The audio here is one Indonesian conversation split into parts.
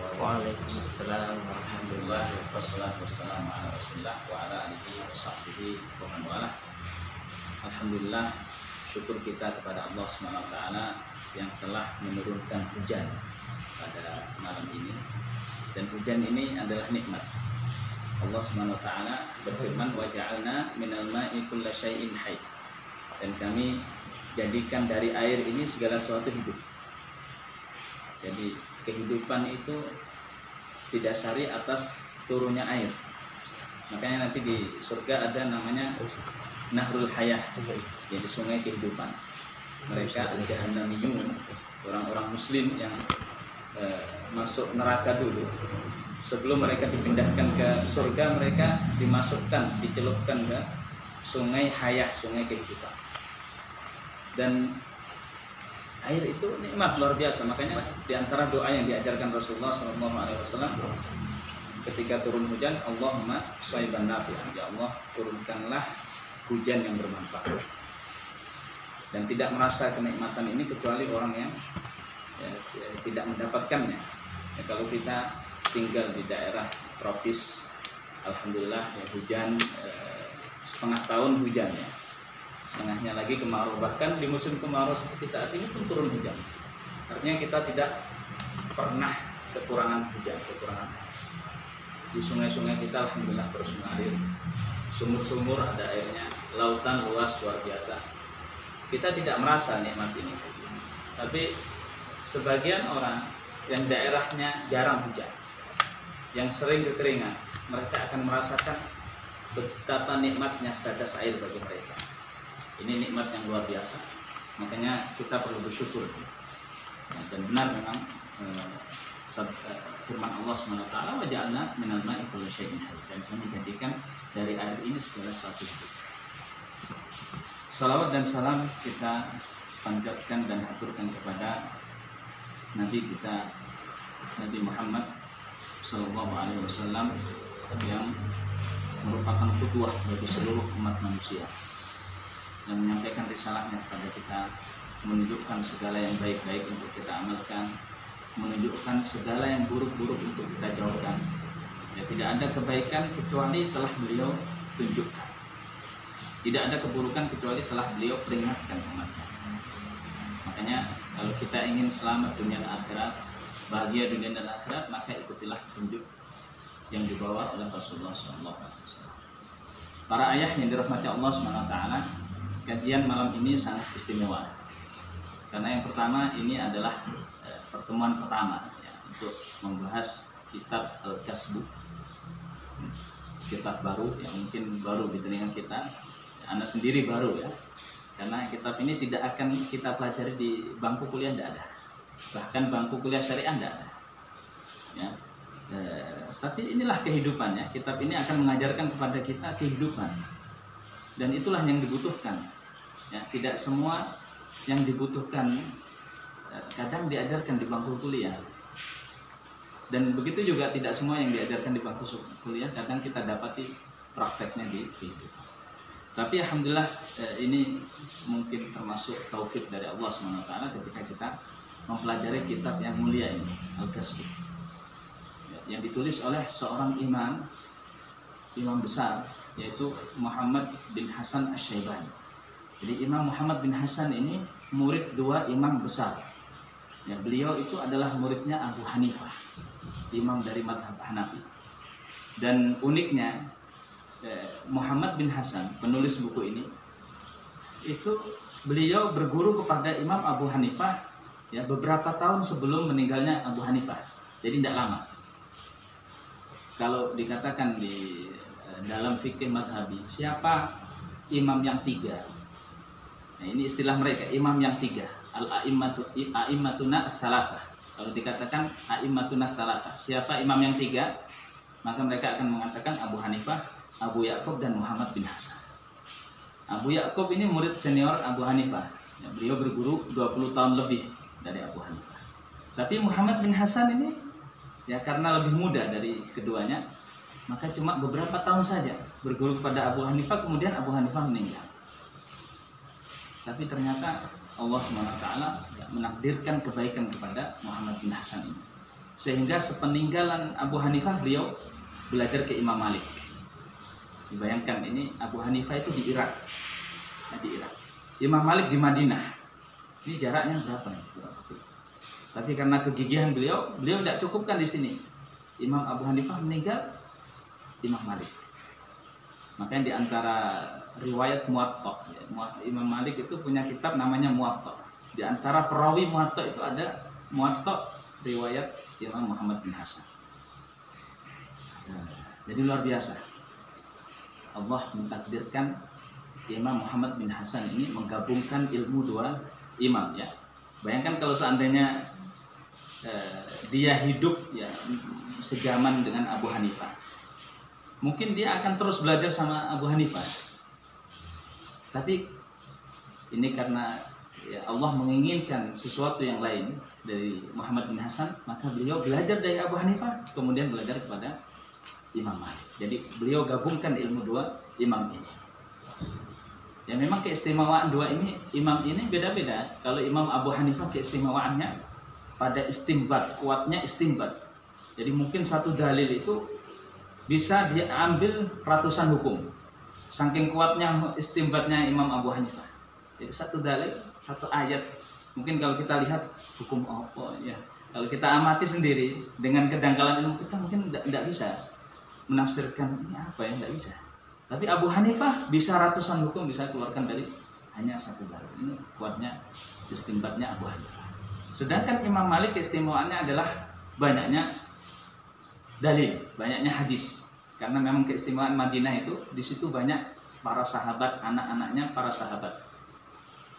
Waalaikumsalam warahmatullahi wabarakatuh. Wassalamu ala rasulillah wa ala alihi wa sahbihi wa man walah. Alhamdulillah, syukur kita kepada Allah SWT yang telah menurunkan hujan pada malam ini. Dan hujan ini adalah nikmat. Allah SWT berfirman, wa ja'alna minal ma'i kulla syai'in hayy. Dan kami jadikan dari air ini segala sesuatu hidup. Jadi kehidupan itu didasari atas turunnya air. Makanya nanti di surga ada namanya Nahrul Hayah, jadi sungai kehidupan. Mereka al-jahannamiyun, orang-orang muslim yang masuk neraka dulu. Sebelum mereka dipindahkan ke surga, mereka dimasukkan, dicelupkan ke sungai Hayah, sungai kehidupan. Dan air itu nikmat luar biasa. Makanya di antara doa yang diajarkan Rasulullah SAW ketika turun hujan, Allahumma shayban nafi'an, ya Allah turunkanlah hujan yang bermanfaat. Dan tidak merasa kenikmatan ini kecuali orang yang tidak mendapatkannya. Ya, kalau kita tinggal di daerah tropis, alhamdulillah ya, hujan setengah tahun hujan ya. Setengahnya lagi kemarau, bahkan di musim kemarau seperti saat ini pun turun hujan. Artinya kita tidak pernah kekurangan hujan, kekurangan air. Di sungai-sungai kita alhamdulillah terus mengalir, sumur-sumur ada airnya, lautan luas luar biasa. Kita tidak merasa nikmat ini. Tapi sebagian orang yang daerahnya jarang hujan, yang sering kekeringan, mereka akan merasakan betapa nikmatnya setetes air bagi mereka. Ini nikmat yang luar biasa. Makanya kita perlu bersyukur. Dan benar memang firman Allah SWT, wa ja'alna minal ma'i kulli syai'in hayy. Dan kami jadikan dari air ini segala sesuatu hidup. Salawat dan salam kita panjatkan dan aturkan kepada Nabi kita, Nabi Muhammad SAW, yang merupakan qudwah bagi seluruh umat manusia, yang menyampaikan risalahnya kepada kita, menunjukkan segala yang baik-baik untuk kita amalkan, menunjukkan segala yang buruk-buruk untuk kita jauhkan. Ya, tidak ada kebaikan kecuali telah beliau tunjukkan. Tidak ada keburukan kecuali telah beliau peringatkan umatnya. Makanya kalau kita ingin selamat dunia dan akhirat, bahagia dunia dan akhirat, maka ikutilah petunjuk yang dibawa oleh Rasulullah SAW. Para ayah yang dirahmati Allah SWT, kajian malam ini sangat istimewa. Karena yang pertama ini adalah pertemuan pertama ya, untuk membahas kitab Al-Kasbu, kitab baru yang mungkin baru di telinga kita. Anda sendiri baru ya, karena kitab ini tidak akan kita pelajari di bangku kuliah, tidak ada. Bahkan bangku kuliah syariah tidak ada. Ya. Tapi inilah kehidupannya. Kitab ini akan mengajarkan kepada kita kehidupan. Dan itulah yang dibutuhkan. Ya, tidak semua yang dibutuhkan kadang diajarkan di bangku kuliah. Dan begitu juga tidak semua yang diajarkan di bangku kuliah kadang kita dapati prakteknya di kehidupan. Tapi alhamdulillah ini mungkin termasuk taufik dari Allah SWT ketika kita mempelajari kitab yang mulia ini, Al-Kasbu, yang ditulis oleh seorang imam besar, yaitu Muhammad bin Hasan Asy-Syaibani. Jadi Imam Muhammad bin Hasan ini murid dua imam besar. Ya, beliau itu adalah muridnya Abu Hanifah, imam dari mazhab Hanafi. Dan uniknya Muhammad bin Hasan, penulis buku ini, itu beliau berguru kepada Imam Abu Hanifah ya beberapa tahun sebelum meninggalnya Abu Hanifah. Jadi tidak lama. Kalau dikatakan di dalam fikih madhabi, siapa imam yang tiga? Nah, ini istilah mereka, imam yang tiga. Al-a'immatuna ats-tsalatsah. Kalau dikatakan a'immatuna ats-tsalatsah, siapa imam yang tiga? Maka mereka akan mengatakan Abu Hanifah, Abu Ya'qub, dan Muhammad bin Hasan. Abu Ya'qub ini murid senior Abu Hanifah. Ya, beliau berguru 20 tahun lebih dari Abu Hanifah. Tapi Muhammad bin Hasan ini ya karena lebih muda dari keduanya, maka cuma beberapa tahun saja berguru kepada Abu Hanifah, kemudian Abu Hanifah meninggal. Tapi ternyata Allah SWT menakdirkan kebaikan kepada Muhammad bin Hasan ini. Sehingga sepeninggalan Abu Hanifah beliau belajar ke Imam Malik. Dibayangkan ini Abu Hanifah itu di Irak. Di Irak. Imam Malik di Madinah. Ini jaraknya berapa nih? Tapi karena kegigihan beliau tidak cukupkan di sini. Imam Abu Hanifah meninggal, Imam Malik. Makanya di antara riwayat Muwatta, Imam Malik itu punya kitab namanya Muwatta. Di antara perawi Muwatta itu ada Muwatta riwayat Imam Muhammad bin Hasan. Jadi luar biasa. Allah mentakdirkan Imam Muhammad bin Hasan ini menggabungkan ilmu dua imam ya. Bayangkan kalau seandainya dia hidup ya sejaman dengan Abu Hanifah, mungkin dia akan terus belajar sama Abu Hanifah. Tapi ini karena ya Allah menginginkan sesuatu yang lain dari Muhammad bin Hasan, maka beliau belajar dari Abu Hanifah, kemudian belajar kepada Imam Malik. Jadi beliau gabungkan ilmu dua imam ini. Ya memang keistimewaan dua imam ini beda-beda. Kalau Imam Abu Hanifah keistimewaannya pada istimbat, kuatnya istimbat. Jadi mungkin satu dalil itu bisa diambil ratusan hukum. Saking kuatnya istimbatnya Imam Abu Hanifah. Jadi satu dalil, satu ayat. Mungkin kalau kita lihat hukum apa ya. Kalau kita amati sendiri dengan kedangkalan ilmu kita mungkin tidak bisa menafsirkan ini apa ya, tidak bisa. Tapi Abu Hanifah bisa ratusan hukum bisa keluarkan dari hanya satu dalil. Ini kuatnya istimbatnya Abu Hanifah. Sedangkan Imam Malik keistimewaannya adalah banyaknya dalil, banyaknya hadis. Karena memang keistimewaan Madinah itu di situ banyak para sahabat, anak-anaknya para sahabat.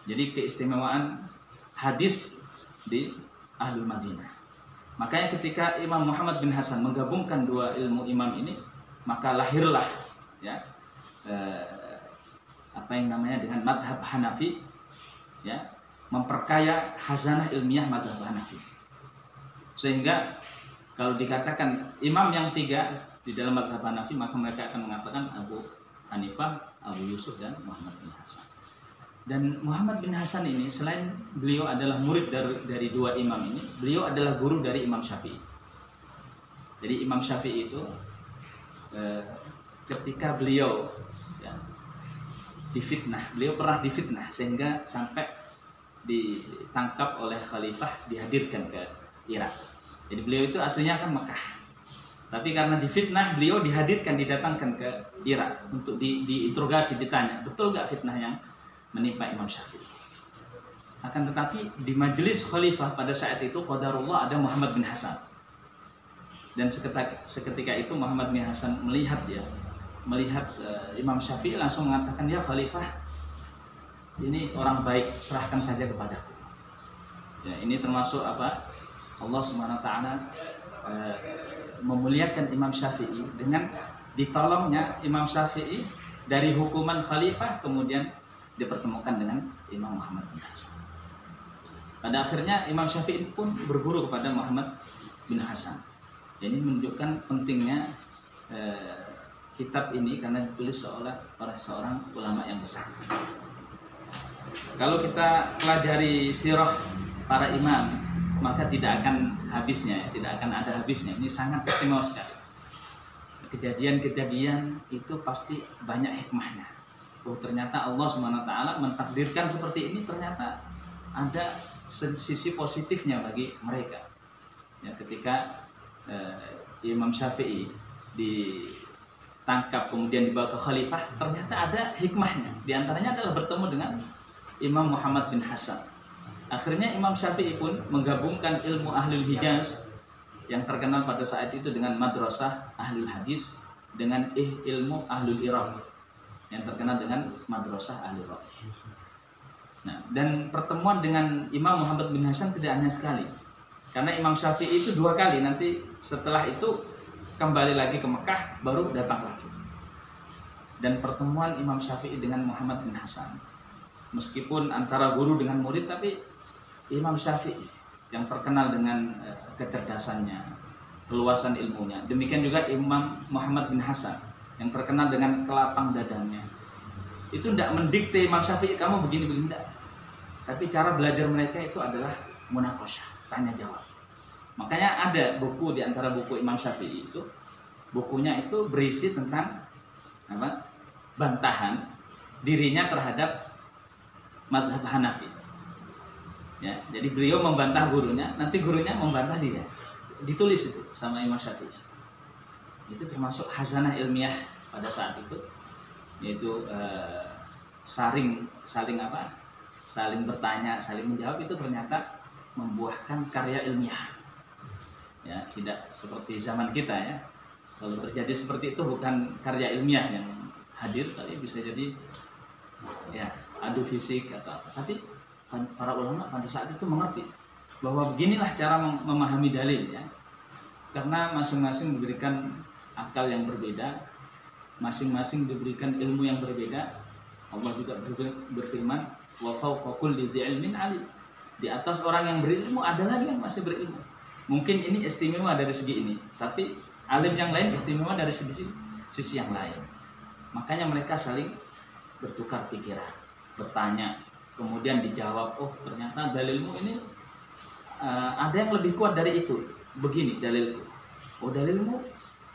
Jadi keistimewaan hadis di Ahlul Madinah. Makanya ketika Imam Muhammad bin Hasan menggabungkan dua ilmu imam ini, maka lahirlah ya apa yang namanya dengan madhab Hanafi ya, memperkaya khazanah ilmiah madhab Hanafi. Sehingga kalau dikatakan imam yang tiga di dalam madhab Hanafi, maka mereka akan mengatakan Abu Hanifah, Abu Yusuf, dan Muhammad bin Hasan. Dan Muhammad bin Hasan ini selain beliau adalah murid dari dua imam ini, beliau adalah guru dari Imam Syafi'i. Jadi Imam Syafi'i itu ketika beliau ya, difitnah, beliau pernah difitnah sehingga sampai ditangkap oleh khalifah, dihadirkan ke Irak. Jadi beliau itu aslinya kan Mekah, tapi karena difitnah beliau dihadirkan, didatangkan ke Irak untuk diinterogasi, ditanya betul gak fitnah yang menimpa Imam Syafi'i. Akan tetapi di majelis khalifah pada saat itu qadarullah ada Muhammad bin Hasan. Dan seketika itu Muhammad bin Hasan melihat Imam Syafi'i, langsung mengatakan, ya khalifah, ini orang baik, serahkan saja kepadaku. Ya, ini termasuk apa? Allah SWT memuliakan Imam Syafi'i dengan ditolongnya Imam Syafi'i dari hukuman khalifah, kemudian dipertemukan dengan Imam Muhammad bin Hasan. Pada akhirnya Imam Syafi'i pun berguru kepada Muhammad bin Hasan. Ini menunjukkan pentingnya kitab ini karena ditulis oleh seorang ulama yang besar. Kalau kita pelajari sirah para imam, maka tidak akan habisnya, tidak akan ada habisnya. Ini sangat istimewa sekali. Kejadian-kejadian itu pasti banyak hikmahnya. Oh, ternyata Allah SWT mentakdirkan seperti ini, ternyata ada sisi positifnya bagi mereka. Ya, ketika Imam Syafi'i ditangkap kemudian dibawa ke khalifah, ternyata ada hikmahnya. Di antaranya adalah bertemu dengan Imam Muhammad bin Hasan. Akhirnya Imam Syafi'i pun menggabungkan ilmu Ahlul Hijaz yang terkenal pada saat itu dengan madrasah Ahlul Hadis dengan ilmu Ahlul Iraq yang terkenal dengan madrasah Ahlul Iraq. Nah, dan pertemuan dengan Imam Muhammad bin Hasan tidak hanya sekali. Karena Imam Syafi'i itu 2 kali, nanti setelah itu kembali lagi ke Mekah, baru datang lagi. Dan pertemuan Imam Syafi'i dengan Muhammad bin Hasan, meskipun antara guru dengan murid, tapi Imam Syafi'i yang terkenal dengan kecerdasannya, keluasan ilmunya. Demikian juga Imam Muhammad bin Hasan yang terkenal dengan kelapang dadanya. Itu tidak mendikte Imam Syafi'i kamu begini-begini, tidak. Tapi cara belajar mereka itu adalah munaqasyah, tanya jawab. Makanya ada buku di antara buku Imam Syafi'i itu, bukunya itu berisi tentang apa? Bantahan dirinya terhadap mazhab Hanafi. Ya, jadi beliau membantah gurunya, nanti gurunya membantah dia. Ditulis itu sama Imam Syafi'i. Itu termasuk hazanah ilmiah pada saat itu, yaitu saling bertanya, saling menjawab, itu ternyata membuahkan karya ilmiah. Ya, tidak seperti zaman kita ya. Kalau terjadi seperti itu bukan karya ilmiah yang hadir, tapi bisa jadi ya adu fisik atau apa. Tapi para ulama pada saat itu mengerti bahwa beginilah cara memahami dalil ya. Karena masing-masing memberikan akal yang berbeda, masing-masing diberikan ilmu yang berbeda. Allah juga berfirman, wa fawqa kulli dzi ilmin alim. Di atas orang yang berilmu ada lagi yang masih berilmu. Mungkin ini istimewa dari segi ini, tapi alim yang lain istimewa dari sisi yang lain. Makanya mereka saling bertukar pikiran, bertanya, kemudian dijawab, oh ternyata dalilmu ini ada yang lebih kuat dari itu. Begini dalilku. Oh dalilmu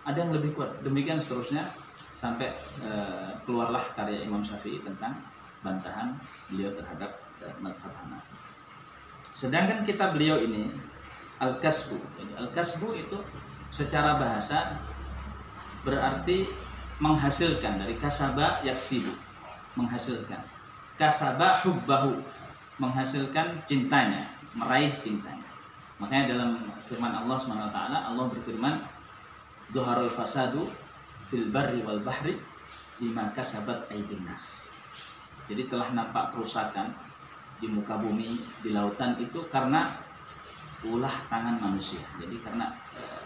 ada yang lebih kuat. Demikian seterusnya sampai keluarlah karya Imam Syafi'i tentang bantahan beliau terhadap mazhab Hanafi. Sedangkan kitab beliau ini Al-Kasbu. Al-Kasbu itu secara bahasa berarti menghasilkan, dari kasaba yaksibu, menghasilkan. Kasaba hubbahu, menghasilkan cintanya, meraih cintanya. Makanya dalam firman Allah SWT, Allah berfirman, Dhuharul fasadu fil barri wal bahri lima kasabat aydin nas. Jadi telah nampak kerusakan di muka bumi, di lautan itu karena ulah tangan manusia. Jadi karena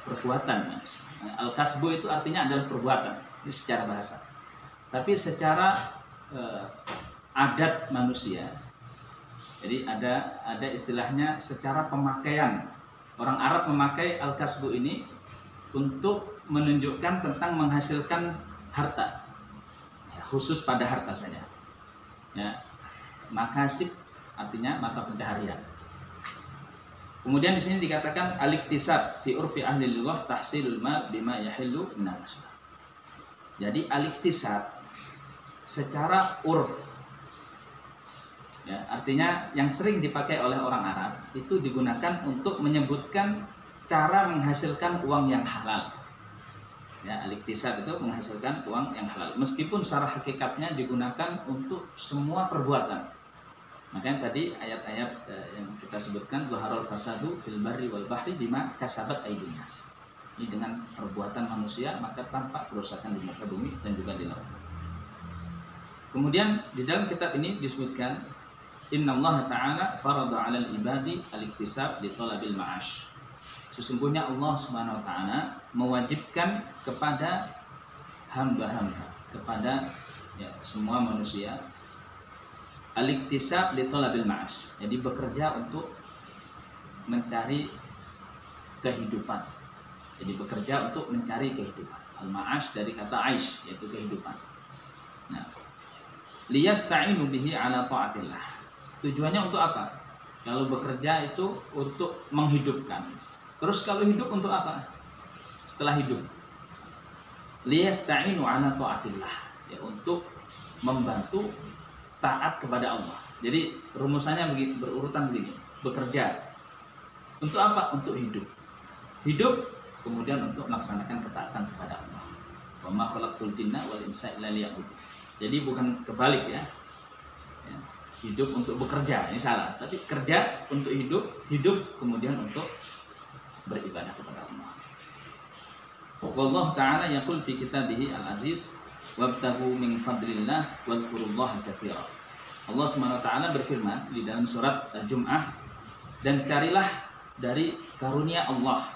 perbuatan manusia. Al-kasbu itu artinya adalah perbuatan, ini secara bahasa. Tapi secara adat manusia, jadi ada istilahnya secara pemakaian. Orang Arab memakai al-kasbu ini untuk menunjukkan tentang menghasilkan harta, ya, khusus pada harta saja. Ya, makasib artinya mata pencaharian. Kemudian di sini dikatakan al-iktisab fi urfi ahli lughah tahsilul mal bima yahillu minal asbab. Jadi al-iktisab secara urf, ya, artinya yang sering dipakai oleh orang Arab itu digunakan untuk menyebutkan cara menghasilkan uang yang halal. Ya, al-iktisab itu menghasilkan uang yang halal. Meskipun secara hakikatnya digunakan untuk semua perbuatan. Makanya tadi ayat-ayat yang kita sebutkan, Dhuharul fasadu fil barri wal bahri bima kasabat aydin nas. Ini dengan perbuatan manusia maka tampak kerusakan di muka bumi dan juga di laut. Kemudian di dalam kitab ini disebutkan, Innallaha ta'ala farada 'alal ibadi al-iktisab li talabil ma'ash. Sesungguhnya Allah Subhanahu wa taala mewajibkan kepada hamba-hamba, kepada ya, semua manusia, al-iktisab li talabil ma'ash. Jadi bekerja untuk mencari kehidupan. Jadi bekerja untuk mencari kehidupan. Al-ma'ash dari kata aish, yaitu kehidupan. Nah, liyasta'inu bihi ala ta'atillah. Tujuannya untuk apa? Kalau bekerja itu untuk menghidupkan. Terus kalau hidup untuk apa? Setelah hidup, liyasta'inu ala ta'atillah, ya, untuk membantu taat kepada Allah. Jadi rumusannya berurutan begini. Bekerja untuk apa? Untuk hidup. Hidup kemudian untuk melaksanakan ketaatan kepada Allah. Wa ma khalaqtul jinna wal insa illa liya'budun. Jadi bukan kebalik ya. Hidup untuk bekerja, ini salah. Tapi kerja untuk hidup, hidup kemudian untuk beribadah kepada Allah. Wallahu ta'ala yaqul fi kitabih al-aziz, wabtagu min fadlillah wadhkurullaha katsira. Allah SWT berfirman di dalam surat Al-Jum'ah, dan carilah dari karunia Allah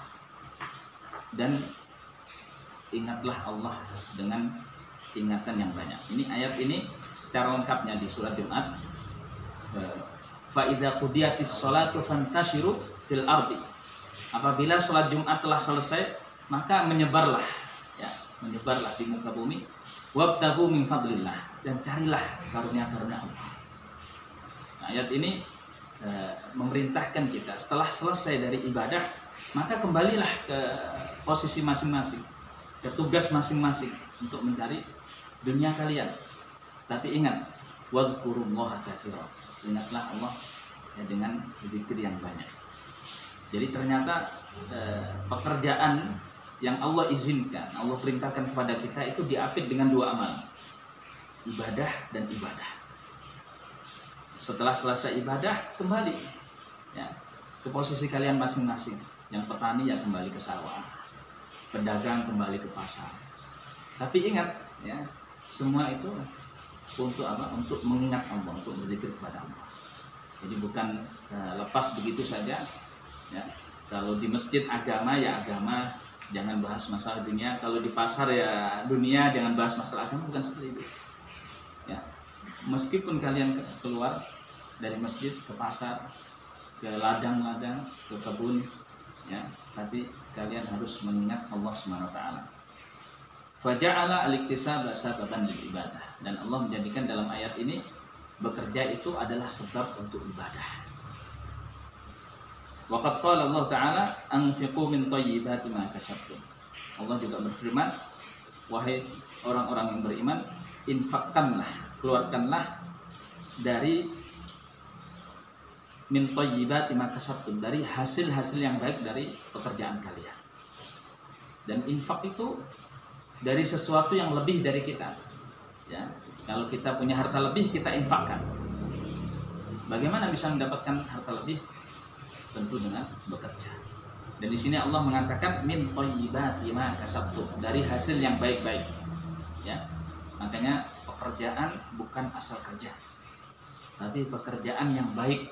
dan ingatlah Allah dengan ingatan yang banyak. Ini ayat ini secara lengkapnya di surat Jumat. Fa idza qudiyatis sholatu fantashiru fil ardi. Apabila salat Jumat telah selesai, maka menyebarlah, ya, menyebarlah di muka bumi. Wabtagu min fadlillah, dan carilah karunia-karunia Allah. Nah, ayat ini memerintahkan kita setelah selesai dari ibadah maka kembalilah ke posisi masing-masing, ke tugas masing-masing untuk mencari dunia kalian. Tapi ingat, wadhkurullaha katsiran. Ingatlah Allah ya, dengan zikir yang banyak. Jadi ternyata pekerjaan yang Allah izinkan, Allah perintahkan kepada kita itu diapit dengan dua amal, ibadah dan ibadah. Setelah selesai ibadah, kembali ya, ke posisi kalian masing-masing. Yang petani ya kembali ke sawah, pedagang kembali ke pasar. Tapi ingat ya, semua itu untuk apa? Untuk mengingat Allah, untuk berzikir kepada Allah. Jadi bukan lepas begitu saja ya. Kalau di masjid agama ya agama, jangan bahas masalah dunia. Kalau di pasar ya dunia, jangan bahas masalah agama. Bukan seperti itu ya. Meskipun kalian keluar dari masjid ke pasar, ke ladang-ladang, ke kebun ya, tapi kalian harus mengingat Allah Subhanahu wa taala. Faja'ala al-iktisaba sababan lil ibadah, dan Allah menjadikan dalam ayat ini bekerja itu adalah sebab untuk ibadah. Wa qad qala Allah taala anfiqu min thayyibati ma kasabtum. Allah juga berfirman, wahai orang-orang yang beriman, infakkanlah, keluarkanlah dari min thayyibati ma kasabtum, dari hasil-hasil yang baik dari pekerjaan kalian. Dan infak itu dari sesuatu yang lebih dari kita ya. Kalau kita punya harta lebih, kita infakkan. Bagaimana bisa mendapatkan harta lebih? Tentu dengan bekerja. Dan di sini Allah mengatakan min thayyibati ma kasabtum, dari hasil yang baik-baik ya. Makanya pekerjaan bukan asal kerja, tapi pekerjaan yang baik.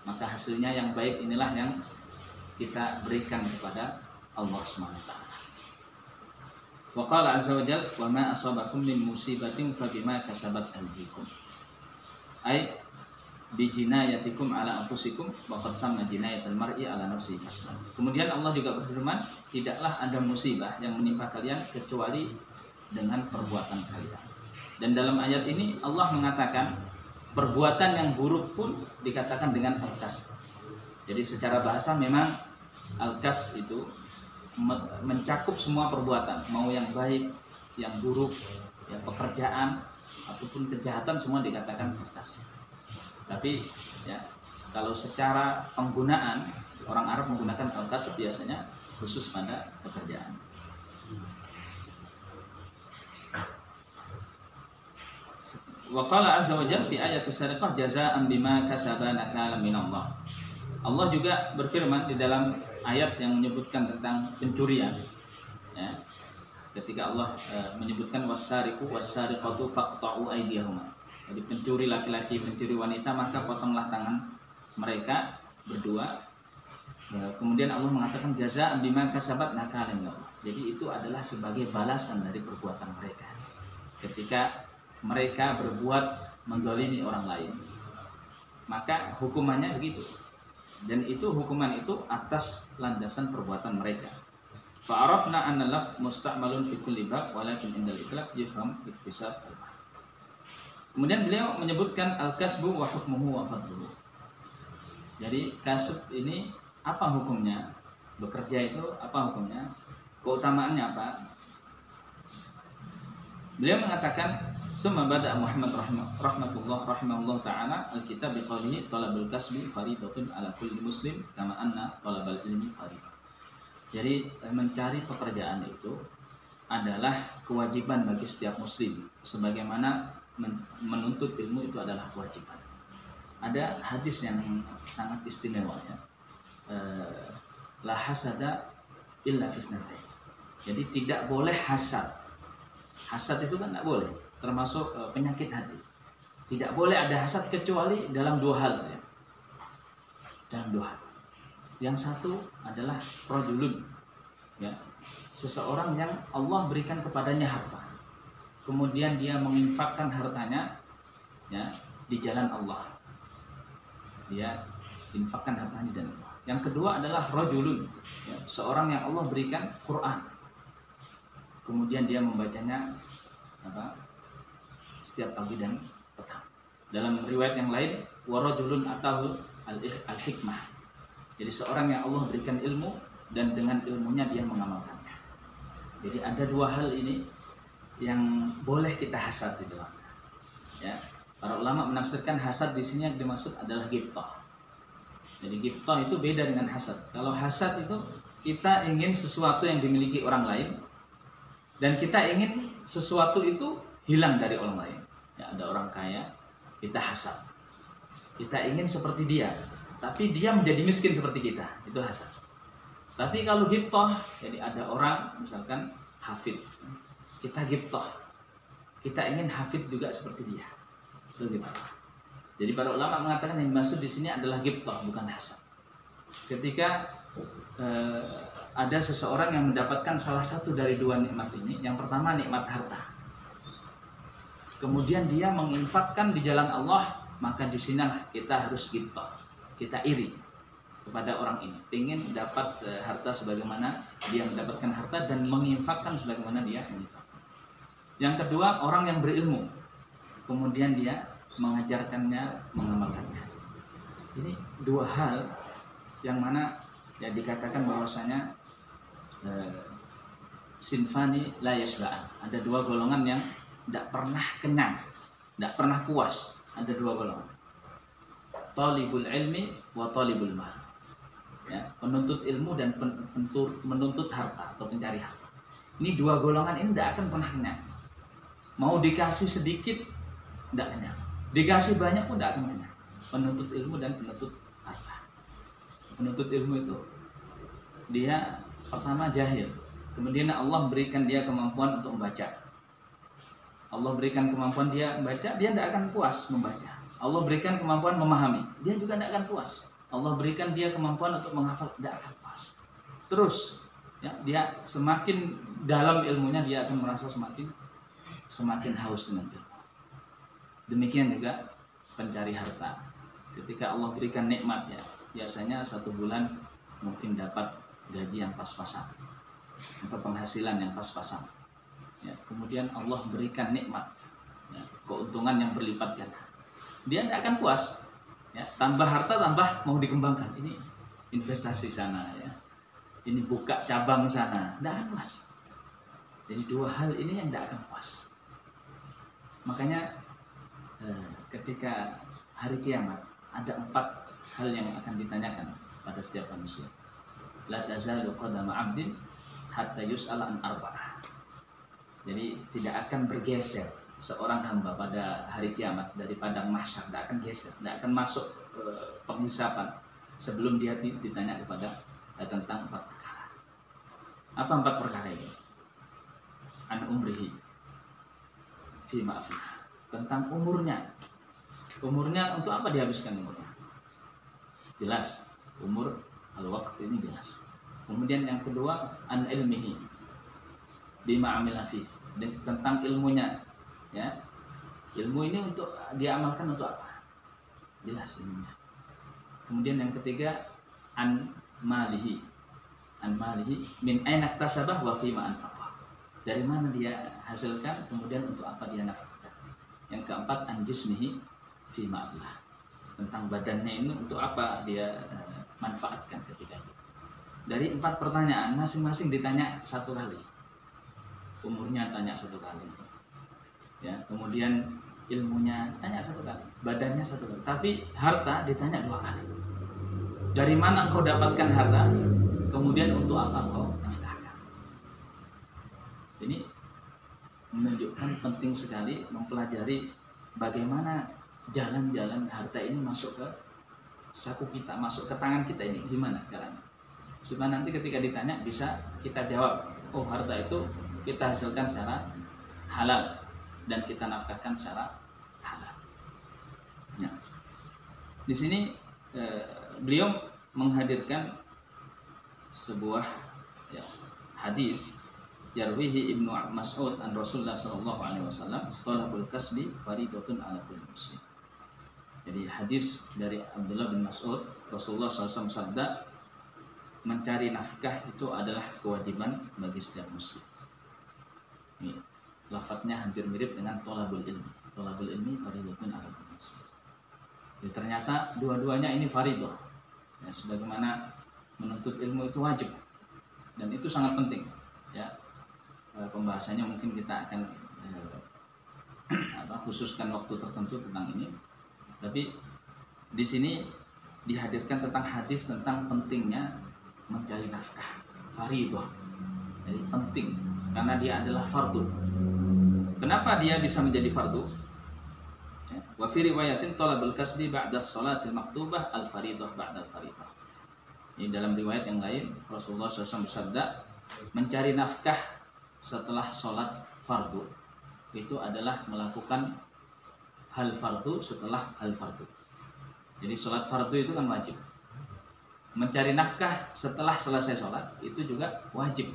Maka hasilnya yang baik inilah yang kita berikan kepada Allah SWT. Wa qala azza wa jalla wa ma asabakum min musibatin fa bima kasabat aydikum. Ai bi jinayatikum ala anfusikum wa qad samma jinayatul mar'i ala nafsihi kasban. Kemudian Allah juga berfirman, tidaklah ada musibah yang menimpa kalian kecuali dengan perbuatan kalian. Dan dalam ayat ini Allah mengatakan perbuatan yang buruk pun dikatakan dengan al-kasb. Jadi secara bahasa memang al-kasb itu mencakup semua perbuatan, mau yang baik, yang buruk, ya pekerjaan ataupun kejahatan, semua dikatakan al-kasb. Tapi ya kalau secara penggunaan, orang Arab menggunakan al-kasb biasanya khusus pada pekerjaan. Wa qala azza wa jalla fi ayati sadaqah jazaa'an bima kasaba nakalan minallah. Allah juga berfirman di dalam ayat yang menyebutkan tentang pencurian ya. Ketika Allah menyebutkan wasariqu wasariqatu faqta'u aydiyahuma. Jadi pencuri laki-laki, pencuri wanita, maka potonglah tangan mereka berdua. Kemudian Allah mengatakan jazaa'an bima kasabat nakalan minallah. Jadi itu adalah sebagai balasan dari perbuatan mereka. Ketika mereka berbuat menzalimi orang lain, maka hukumannya begitu. Dan itu hukuman itu atas landasan perbuatan mereka. Fa'arafna anna laf musta'malun fi kulli bab walakin indal itlaq yafham iktisab. Kemudian beliau menyebutkan al-kasbu wa hukmuhu wa fadluhu. Jadi kasb ini apa hukumnya? Bekerja itu apa hukumnya? Keutamaannya apa? Beliau mengatakan summa bada Muhammad rahimahullah ta'ala al-kitab biqaulihi talabul kasbi faridatun ala kulli muslim kama anna talabal ilmi faridah. Jadi mencari pekerjaan itu adalah kewajiban bagi setiap muslim, sebagaimana menuntut ilmu itu adalah kewajiban. Ada hadis yang sangat istimewa ya. La hasada illa fisnatain. Jadi tidak boleh hasad. Hasad itu kan tidak boleh, termasuk penyakit hati. Tidak boleh ada hasad kecuali dalam dua hal ya. Dalam dua hal. Yang satu adalah rajulun ya, seseorang yang Allah berikan kepadanya harta, kemudian dia menginfakkan hartanya ya di jalan Allah. Dia infakkan hartanya di jalan Allah. Yang kedua adalah rajulun ya, seorang yang Allah berikan Quran, kemudian dia membacanya setiap pagi dan petang. Dalam riwayat yang lain, warajulun atahu al-hikmah, Jadi seorang yang Allah berikan ilmu dan dengan ilmunya dia mengamalkannya. Jadi ada dua hal ini yang boleh kita hasad di dalamnya. Ya, para ulama menafsirkan hasad di sini yang dimaksud adalah ghibtah. Jadi ghibtah itu beda dengan hasad. Kalau hasad itu kita ingin sesuatu yang dimiliki orang lain dan kita ingin sesuatu itu hilang dari orang lain. Ya, ada orang kaya, kita hasad. Kita ingin seperti dia, tapi dia menjadi miskin seperti kita. Itu hasad. Tapi kalau ghibtah, jadi ada orang misalkan hafid. Kita ghibtah. Kita ingin hafid juga seperti dia. Itu ghibtah. Jadi para ulama mengatakan yang dimaksud di sini adalah ghibtah, bukan hasad. Ketika ada seseorang yang mendapatkan salah satu dari dua nikmat ini, yang pertama nikmat harta, kemudian dia menginfakkan di jalan Allah, maka di sinilah kita harus ghibtah, kita iri kepada orang ini, ingin dapat harta sebagaimana dia mendapatkan harta dan menginfakkan sebagaimana dia menginfakkan. Yang kedua, orang yang berilmu, kemudian dia mengajarkannya, mengamalkannya. Ini dua hal yang mana ya dikatakan bahwasanya sinfani la yashba'an. Ada dua golongan yang tidak pernah kenyang, tidak pernah puas. Ada dua golongan. Talibul ilmi wa talibul mal. Ya, penuntut ilmu dan menuntut harta atau pencari harta. Ini dua golongan ini tidak akan pernah kenyang. Mau dikasih sedikit tidak kenyang, dikasih banyak pun tidak akan kenyang. Penuntut ilmu dan penuntut harta. Penuntut ilmu itu dia pertama jahil, kemudian Allah berikan dia kemampuan untuk membaca. Allah berikan kemampuan dia membaca, dia tidak akan puas membaca. Allah berikan kemampuan memahami, dia juga tidak akan puas. Allah berikan dia kemampuan untuk menghafal, tidak akan puas. Terus ya, dia semakin dalam ilmunya, dia akan merasa semakin haus dengan ilmu. Demikian juga pencari harta. Ketika Allah berikan nikmatnya, biasanya 1 bulan mungkin dapat gaji yang pas-pasan atau penghasilan yang pas-pasan. Ya, kemudian Allah berikan nikmat, ya, keuntungan yang berlipat ganda. Dia tidak akan puas. Ya, tambah harta tambah mau dikembangkan. Ini investasi sana, ya. Ini buka cabang sana, tidak akan puas. Jadi dua hal ini yang tidak akan puas. Makanya ketika hari kiamat ada 4 hal yang akan ditanyakan pada setiap manusia. La tazalu qadama 'abdin hatta yus'ala an arba'ah. Jadi tidak akan bergeser seorang hamba pada hari kiamat dari padang mahsyar, tidak akan geser, tidak akan masuk penghisapan sebelum dia ditanya tentang 4 perkara. Apa 4 perkara ini? An umrihi fi ma'afina, tentang umurnya. Umurnya untuk apa dihabiskan umurnya? Jelas, umur al-waqt ini jelas. Kemudian yang kedua, an ilmihi bima amila fi, tentang ilmunya, ya. Ilmu ini untuk diamalkan untuk apa? Jelas ilmunya. Kemudian yang ketiga, an malihi min aina iktasabah wa fima anfaqah, dari mana dia hasilkan, kemudian untuk apa dia nafkahkan. Yang keempat, an jismihi fima ablah, tentang badannya ini untuk apa dia manfaatkan ketika itu. Dari 4 pertanyaan masing-masing ditanya 1 kali. Umurnya tanya 1 kali, ya. Kemudian ilmunya tanya 1 kali, badannya 1 kali. Tapi harta ditanya 2 kali. Dari mana engkau dapatkan harta? Kemudian untuk apa engkau nafkahkan? Ini menunjukkan penting sekali mempelajari bagaimana jalan-jalan harta ini masuk ke saku kita, masuk ke tangan kita ini gimana caranya. Supaya nanti ketika ditanya bisa kita jawab, oh harta itu kita hasilkan secara halal dan kita nafkahkan secara halal. Nah, di sini beliau menghadirkan sebuah hadis yarwihi Ibnu Mas'ud an Rasulullah sallallahu alaihi wasallam, talabul kasbi faridatun ala kulli muslim. Jadi hadis dari Abdullah bin Mas'ud, Rasulullah SAW sabda, mencari nafkah itu adalah kewajiban bagi setiap muslim. Ini lafadznya hampir mirip dengan thalabul ilmi. Thalabul ilmi faridatun 'alal muslim. Jadi ternyata dua-duanya ini faridah. Ya, sebagaimana menuntut ilmu itu wajib dan itu sangat penting. Ya, pembahasannya mungkin kita akan khususkan waktu tertentu tentang ini. Tapi di sini dihadirkan tentang hadis tentang pentingnya mencari nafkah, fardhu. Jadi penting karena dia adalah fardu. Kenapa dia bisa menjadi fardu? Wa fi riwayatin talabul kasbi ba'da sholatil maktubah al faridah ba'da al faridah. Ini dalam riwayat yang lain Rasulullah SAW bersabda, mencari nafkah setelah sholat fardu itu adalah melakukan hal fardu setelah hal fardu. Jadi sholat fardu itu kan wajib. Mencari nafkah setelah selesai sholat itu juga wajib.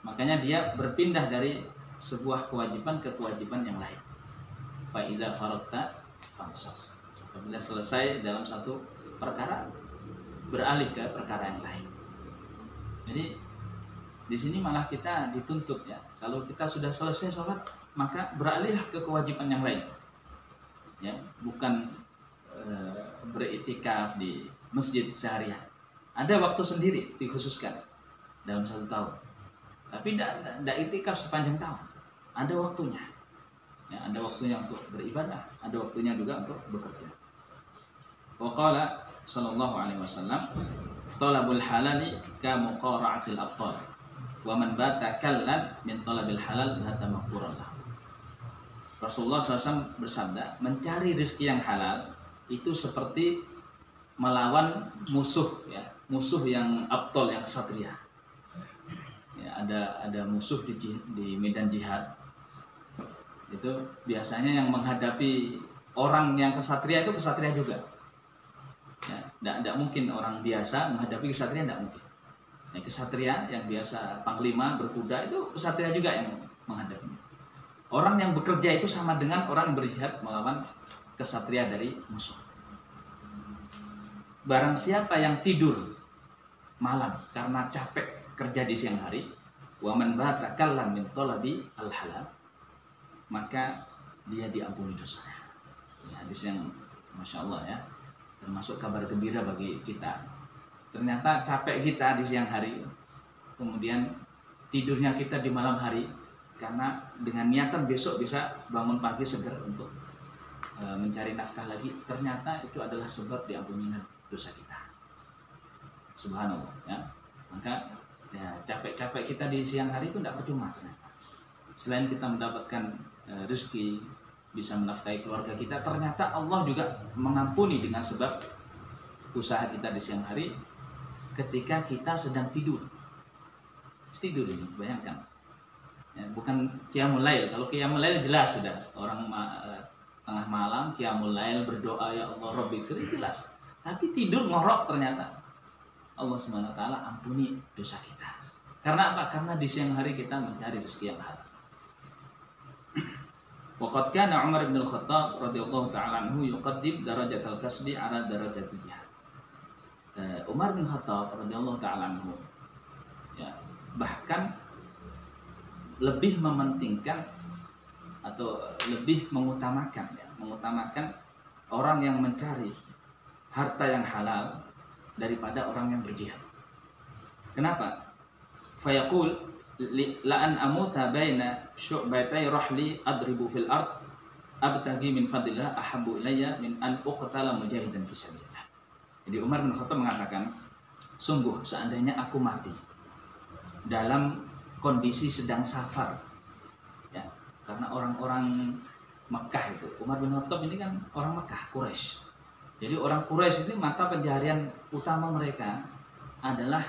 Makanya dia berpindah dari sebuah kewajiban ke kewajiban yang lain. Fa idza faragta fansab. Apabila selesai dalam satu perkara, beralih ke perkara yang lain. Jadi di sini malah kita dituntut ya, kalau kita sudah selesai sholat maka beralih ke kewajiban yang lain. Ya, bukan beriktikaf di masjid seharian. Ada waktu sendiri dikhususkan dalam 1 tahun. Tapi tidak iktikaf sepanjang tahun. Ada waktunya. Ya, ada waktunya untuk beribadah, ada waktunya juga untuk bekerja. Wa qala sallallahu alaihi wasallam, talabul halali ka muqara'atil abtal. Wa man bata kallan min talabil halal bata maghfuran lahu. Rasulullah SAW bersabda, mencari rezeki yang halal itu seperti melawan musuh, ya, musuh yang abtal, yang kesatria. Ya, ada musuh di medan jihad. Itu biasanya yang menghadapi orang yang kesatria itu kesatria juga. Ya, tidak mungkin orang biasa menghadapi kesatria, tidak mungkin. Ya, kesatria yang biasa panglima berkuda itu kesatria juga yang menghadapi. Orang yang bekerja itu sama dengan orang yang berjihad melawan kesatria dari musuh. Barang siapa yang tidur malam karena capek kerja di siang hari, wa man bata kallan min talabi al-halal, maka dia diampuni dosanya. Ini hadis yang Masya Allah ya, termasuk kabar gembira bagi kita. Ternyata capek kita di siang hari, kemudian tidurnya kita di malam hari, karena dengan niatan besok bisa bangun pagi segar untuk mencari nafkah lagi. Ternyata itu adalah sebab diampuninya dosa kita. Subhanallah ya. Maka ya, capek-capek kita di siang hari itu tidak percuma ternyata. Selain kita mendapatkan rezeki, bisa menafkahi keluarga kita, ternyata Allah juga mengampuni dengan sebab usaha kita di siang hari ketika kita sedang tidur. Tidur ini, bayangkan. Ya, bukan qiyamul lail. Kalau qiyamul lail jelas sudah orang tengah malam qiyamul lail berdoa, ya Allah Rabbighfir, jelas. Tapi tidur ngorok ternyata Allah SWT ampuni dosa kita. Karena apa? Karena di siang hari kita mencari rezeki yang halal. Waqad kana Umar bin Al-Khattab radhiyallahu ta'ala anhu yuqaddim darajatal kasbi ala darajatil jihad. Umar bin Khattab radhiyallahu ta'ala anhu ya, bahkan lebih mementingkan atau lebih mengutamakan orang yang mencari harta yang halal daripada orang yang berjihad. Kenapa? Fayaqul la an amuta baina syu'batai rahli adribu fil ard abtaghi min fadlillah ahabbu ilayya min an uqtala mujahidan fi sabilillah. Jadi Umar bin Khattab mengatakan, sungguh seandainya aku mati dalam kondisi sedang safar, ya, karena orang-orang Mekah itu, Umar bin Khattab ini kan orang Mekah, Quraisy. Jadi orang Quraisy ini mata pencaharian utama mereka adalah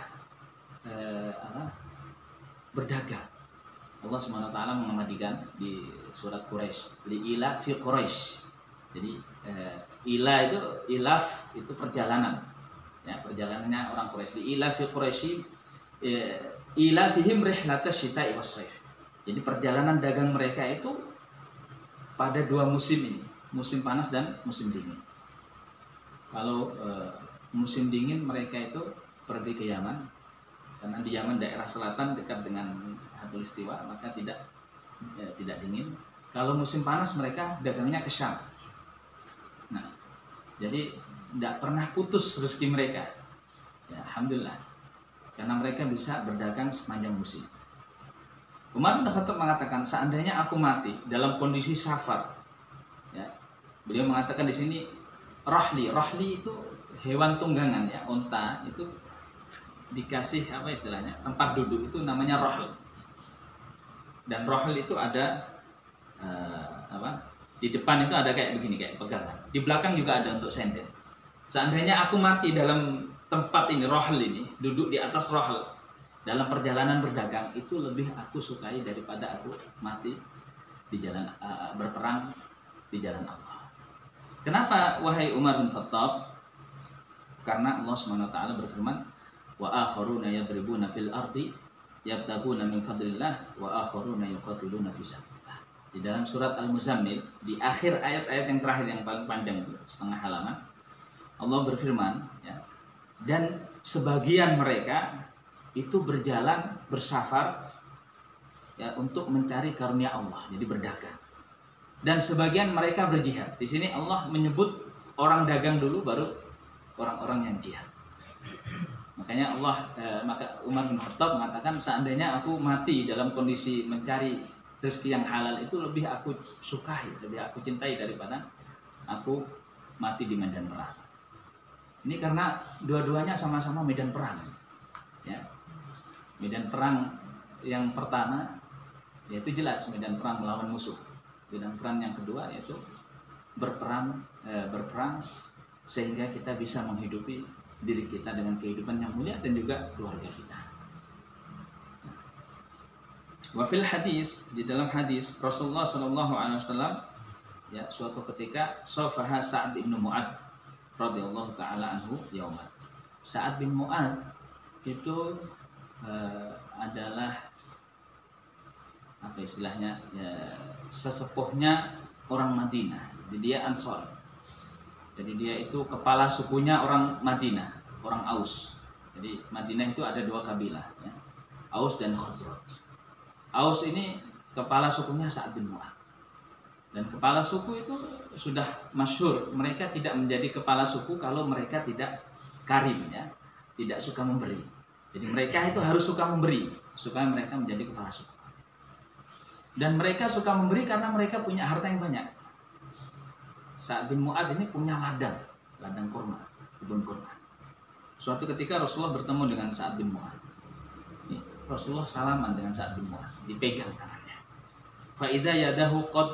berdagang. Allah SWT mengamadikan di surat Quraisy, li ila fi Quraisy. Jadi ila itu ilaf itu perjalanan, ya, perjalanannya orang Quraisy. Li ila fi Quraisy ila fihim rihlatas syita'i was-shaif. Jadi perjalanan dagang mereka itu pada 2 musim ini, musim panas dan musim dingin. Kalau musim dingin mereka itu pergi ke Yaman, karena di Yaman daerah selatan dekat dengan Khatulistiwa, maka tidak dingin. Kalau musim panas mereka dagangnya ke Syam. Nah, jadi tidak pernah putus rezeki mereka. Ya, alhamdulillah. Karena mereka bisa berdagang sepanjang musim. Umar bin Khattab mengatakan, seandainya aku mati dalam kondisi safar, ya, beliau mengatakan di sini rahli itu hewan tunggangan, ya, unta itu dikasih apa istilahnya, tempat duduk itu namanya rahl. Dan rahl itu ada di depan itu ada kayak begini, kayak pegangan. Di belakang juga ada untuk senden. Seandainya aku mati dalam tempat ini, rahl ini, duduk di atas rahl dalam perjalanan berdagang, itu lebih aku sukai daripada aku mati di jalan berperang di jalan Allah. Kenapa wahai Umar bin Khattab? Karena Allah SWT berfirman, wa akharuna yadribuna fil ardi yabtaguna min fadlillah wa akharuna yuqatiluna fi sabilillah. Di dalam surat Al-Muzammil, di akhir ayat-ayat yang terakhir yang paling panjang itu, setengah halaman, Allah berfirman, ya, dan sebagian mereka itu berjalan bersafar, ya, untuk mencari karunia Allah, jadi berdagang. Dan sebagian mereka berjihad. Di sini Allah menyebut orang dagang dulu, baru orang-orang yang jihad. Makanya maka Umar bin Khattab mengatakan, seandainya aku mati dalam kondisi mencari rezeki yang halal, itu lebih aku sukai, lebih aku cintai daripada aku mati di medan perang. Ini karena dua-duanya sama-sama medan perang, ya. Medan perang yang pertama yaitu jelas medan perang melawan musuh. Medan perang yang kedua yaitu berperang sehingga kita bisa menghidupi diri kita dengan kehidupan yang mulia dan juga keluarga kita. Wa fil hadis, di dalam hadis Rasulullah SAW, ya, suatu ketika safaha Sa'ad bin Mu'adz radhiyallahu taala anhu yauman. Sa'ad bin Mu'adz itu adalah apa istilahnya, ya, sesepuhnya orang Madinah. Jadi dia Ansor. Jadi dia itu kepala sukunya orang Madinah, orang Aus. Jadi Madinah itu ada dua kabilah, ya, Aus dan Khazraj. Aus ini kepala sukunya Sa'ad bin Mu'adz. Dan kepala suku itu sudah masyhur, mereka tidak menjadi kepala suku kalau mereka tidak karim, ya, tidak suka memberi. Jadi mereka itu harus suka memberi supaya mereka menjadi kepala suku. Dan mereka suka memberi karena mereka punya harta yang banyak. Sa'ad bin Mu'adz ini punya ladang kurma, kebun kurma. Suatu ketika Rasulullah bertemu dengan Sa'ad bin Mu'adz. Rasulullah salaman dengan Sa'ad bin Mu'adz, dipegang tangannya. Fa idza yadahu qad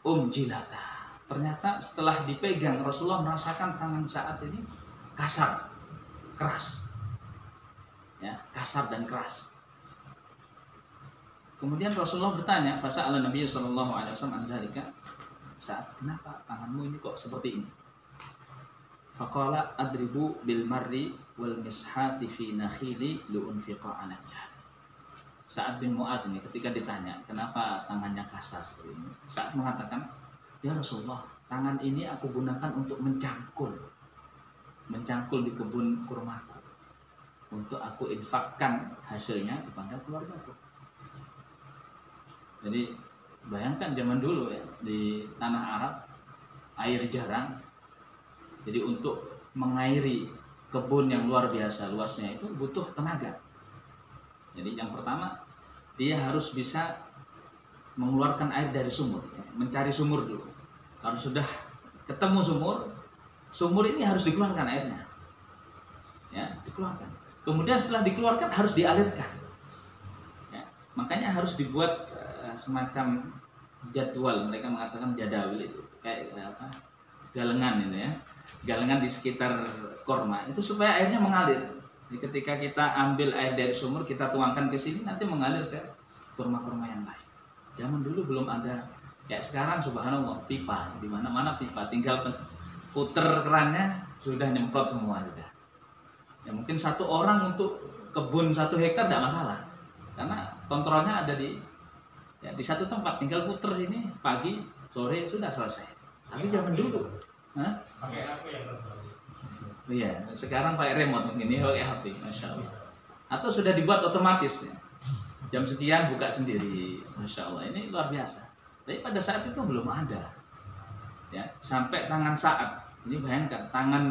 umjilata. Ternyata setelah dipegang, Rasulullah merasakan tangan Sa'ad ini kasar, keras. Ya, kasar dan keras. Kemudian Rasulullah bertanya, fasa'ala Nabi sallallahu alaihi wasallam an dzalika. Sa'ad, kenapa tanganmu ini kok seperti ini? Faqala adribu bil marri wal mishati fi nakhili liunfiqa alayya. Sa'ad bin Mu'adz ini ketika ditanya kenapa tangannya kasar seperti ini, Sa'ad mengatakan, ya Rasulullah, tangan ini aku gunakan untuk mencangkul di kebun kurmaku, untuk aku infakkan hasilnya kepada keluargaku. Jadi bayangkan zaman dulu, ya, di tanah Arab air jarang. Jadi untuk mengairi kebun yang luar biasa luasnya itu butuh tenaga. Jadi yang pertama dia harus bisa mengeluarkan air dari sumur, ya, mencari sumur dulu. Kalau sudah ketemu sumur ini harus dikeluarkan airnya, ya, dikeluarkan. Kemudian setelah dikeluarkan harus dialirkan, ya. Makanya harus dibuat semacam jadwal, mereka mengatakan jadawil itu kayak apa, galengan ini, ya, galengan di sekitar korma itu supaya airnya mengalir. Jadi ketika kita ambil air dari sumur, kita tuangkan ke sini, nanti mengalir ke kurma-kurma yang lain. Zaman dulu belum ada kayak sekarang, subhanallah, pipa, di mana-mana pipa, tinggal puter kerannya sudah nyemprot semua sudah. Ya mungkin satu orang untuk kebun 1 hektar tidak masalah, karena kontrolnya ada di satu tempat, tinggal puter sini pagi sore sudah selesai. Tapi zaman dulu, pakai apa ya? Iya, sekarang pakai remote ini, pakai HP, masya Allah. Atau sudah dibuat otomatis, ya. Jam sekian buka sendiri, masya Allah. Ini luar biasa. Tapi pada saat itu belum ada, ya. Sampai tangan Sa'ad, ini bayangkan tangan,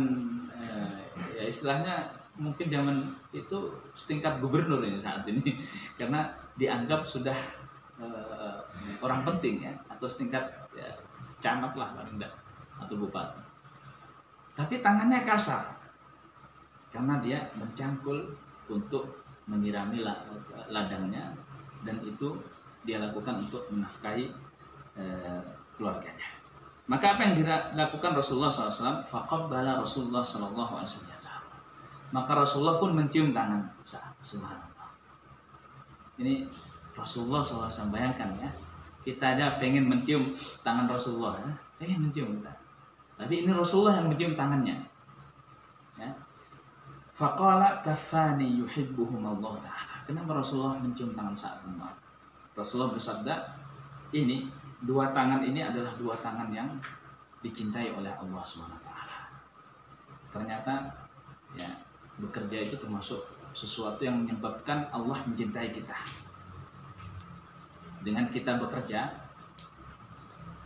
ya istilahnya mungkin zaman itu setingkat gubernur ini saat ini karena dianggap sudah orang penting ya, atau setingkat ya, camat lah paling enggak, atau bupati. Tapi tangannya kasar karena dia mencangkul untuk menyirami ladangnya, dan itu dia lakukan untuk menafkahi keluarganya. Maka apa yang dilakukan Rasulullah SAW? Faqabbala Rasulullah SAW. Maka Rasulullah pun mencium tangan Sa'ad. Subhanallah. Ini Rasulullah SAW, bayangkan ya, kita aja pengen mencium tangan Rasulullah, ya? Pengen mencium kita. Tapi ini Rasulullah yang mencium tangannya. Ya. Faqala kafani yuhibbuhum Allah Ta'ala. Kenapa Rasulullah mencium tangan Sa'ad bin Mu'adz? Rasulullah bersabda, ini dua tangan ini adalah dua tangan yang dicintai oleh Allah SWT. Ternyata ya, bekerja itu termasuk sesuatu yang menyebabkan Allah mencintai kita. Dengan kita bekerja,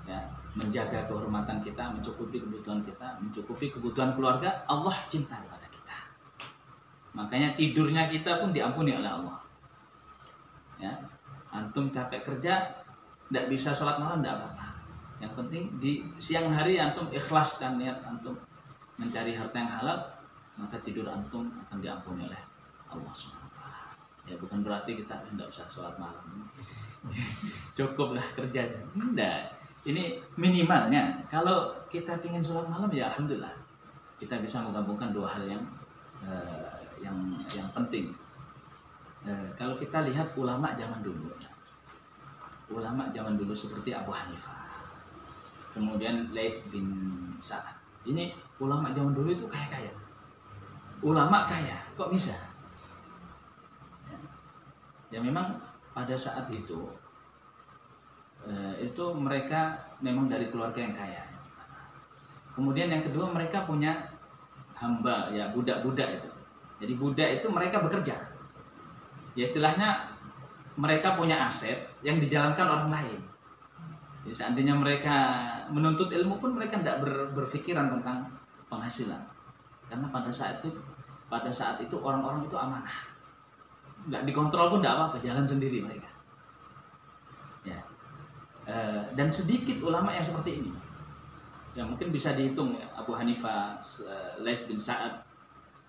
ya, menjaga kehormatan kita, mencukupi kebutuhan kita, mencukupi kebutuhan keluarga, Allah cinta kepada kita. Makanya tidurnya kita pun diampuni oleh Allah. Ya, antum capek kerja, tidak bisa sholat malam, tidak apa-apa. Yang penting di siang hari antum ikhlaskan niat antum mencari harta yang halal, maka tidur antum akan diampuni oleh Allah SWT. Ya, bukan berarti kita tidak usah sholat malam. Cukuplah kerjanya. Tidak. Ini minimalnya. Kalau kita ingin sholat malam, ya alhamdulillah kita bisa menggabungkan dua hal yang penting. Kalau kita lihat ulama zaman dulu, seperti Abu Hanifah, kemudian Laits bin Sa'ad. Ini ulama zaman dulu itu kaya-kaya. Ulama kaya, kok bisa? Ya memang pada saat itu mereka memang dari keluarga yang kaya. Kemudian yang kedua, mereka punya hamba, ya budak-budak itu. Jadi budak itu mereka bekerja. Ya istilahnya mereka punya aset yang dijalankan orang lain. Jadi seandainya mereka menuntut ilmu pun mereka tidak berpikiran tentang penghasilan. Karena pada saat itu orang-orang itu amanah. Nggak dikontrol pun tidak apa-apa, jalan sendiri mereka. Ya. Dan sedikit ulama yang seperti ini. Ya mungkin bisa dihitung ya, Abu Hanifah, Laits bin Sa'ad,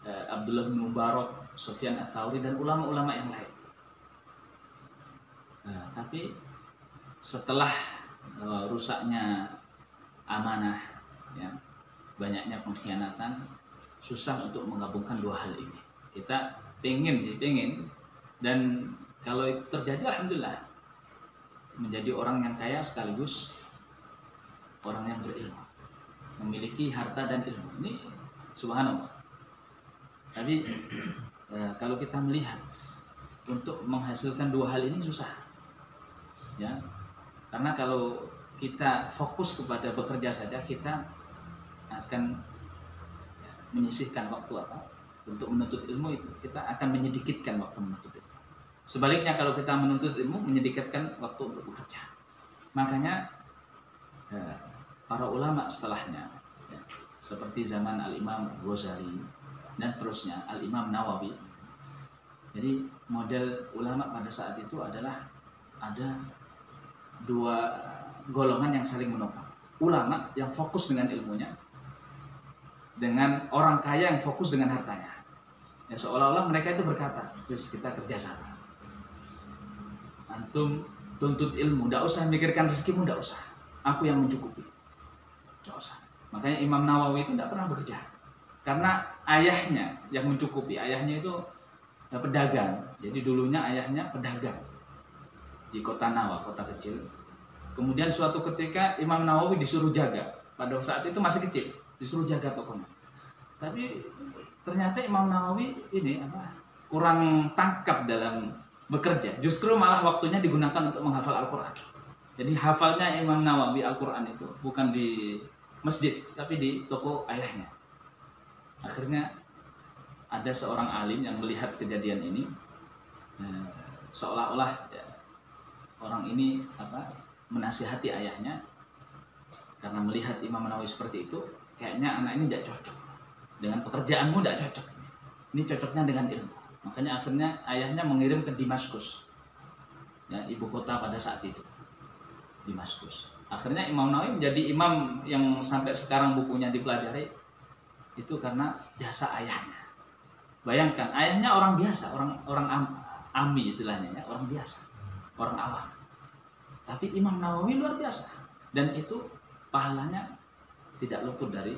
Abdullah bin Mubarak, Sufyan Ats-Tsauri, dan ulama-ulama yang lain. Tapi setelah rusaknya amanah, ya, banyaknya pengkhianatan, susah untuk menggabungkan dua hal ini. Kita pengen, dan kalau itu terjadi, alhamdulillah, menjadi orang yang kaya sekaligus orang yang berilmu, memiliki harta dan ilmu. Ini subhanallah. Tapi kalau kita melihat untuk menghasilkan dua hal ini susah, ya, karena kalau kita fokus kepada bekerja saja, kita akan menyisihkan waktu untuk menuntut ilmu itu, kita akan menyedikitkan waktu menuntut ilmu. Sebaliknya kalau kita menuntut ilmu, menyedikitkan waktu untuk bekerja. Makanya para ulama setelahnya, ya, seperti zaman Al-Imam Ghazali dan seterusnya, Al-Imam Nawawi. Jadi model ulama pada saat itu adalah ada dua golongan yang saling menopang. Ulama yang fokus dengan ilmunya, dengan orang kaya yang fokus dengan hartanya. Ya, seolah-olah mereka itu berkata, terus kita kerjasama. Antum tuntut ilmu, tidak usah mikirkan rezekimu, tidak usah. Aku yang mencukupi, tidak usah. Makanya Imam Nawawi itu tidak pernah bekerja, karena ayahnya yang mencukupi. Ayahnya itu pedagang. Jadi dulunya ayahnya pedagang di kota Nawa, kota kecil. Kemudian suatu ketika Imam Nawawi disuruh jaga. Pada saat itu masih kecil, disuruh jaga tokonya. Tapi ternyata Imam Nawawi ini kurang tangkap dalam bekerja. Justru malah waktunya digunakan untuk menghafal Al-Quran. Jadi hafalnya Imam Nawawi Al-Quran itu bukan di masjid, tapi di toko ayahnya. Akhirnya ada seorang alim yang melihat kejadian ini, seolah-olah ya, orang ini menasihati ayahnya, karena melihat Imam Nawawi seperti itu, kayaknya anak ini tidak cocok dengan pekerjaanmu, tidak cocok. ini cocoknya dengan ilmu. Makanya akhirnya ayahnya mengirim ke Damaskus, ya, ibu kota pada saat itu, Damaskus. Akhirnya Imam Nawawi menjadi imam yang sampai sekarang bukunya dipelajari itu karena jasa ayahnya. Bayangkan, ayahnya orang biasa, orang ami istilahnya, ya, orang biasa, orang awam. Tapi Imam Nawawi luar biasa, dan itu pahalanya tidak luput dari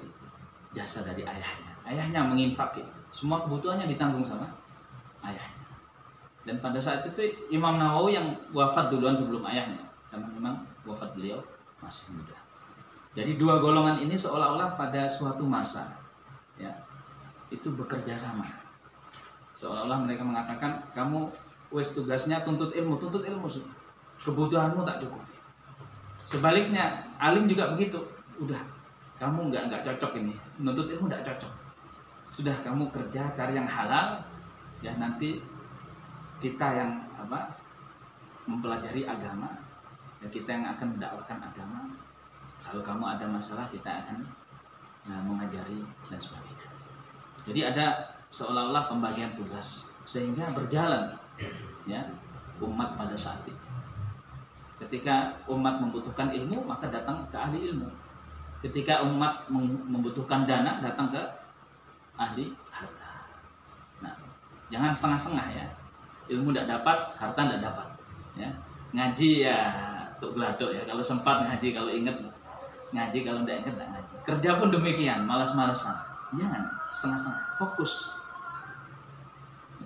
jasa dari ayahnya. Ayahnya menginfak, semua kebutuhannya ditanggung sama ayahnya. Dan pada saat itu Imam Nawawi yang wafat duluan sebelum ayahnya, karena memang wafat beliau masih muda. Jadi dua golongan ini seolah-olah pada suatu masa, ya, itu bekerja sama. Seolah-olah mereka mengatakan, kamu wes tugasnya tuntut ilmu kebutuhanmu tak cukup. Sebaliknya alim juga begitu, udah kamu nggak cocok ini, menuntut ilmu nggak cocok, sudah kamu kerja cari yang halal, ya, nanti kita yang mempelajari agama, ya, kita yang akan mendakwakan agama, kalau kamu ada masalah kita akan mengajari dan sebagainya. Jadi ada seolah-olah pembagian tugas sehingga berjalan, ya, umat pada saat itu. Ketika umat membutuhkan ilmu, maka datang ke ahli ilmu. Ketika umat membutuhkan dana, datang ke ahli harta. Nah, jangan setengah-setengah, ya. Ilmu tidak dapat, harta tidak dapat, ya. Ngaji ya untuk geladok, ya. Kalau sempat ngaji, kalau ingat ngaji, kalau tidak ingat tidak ngaji. Kerja pun demikian, malas-malasan. Jangan setengah-setengah, fokus.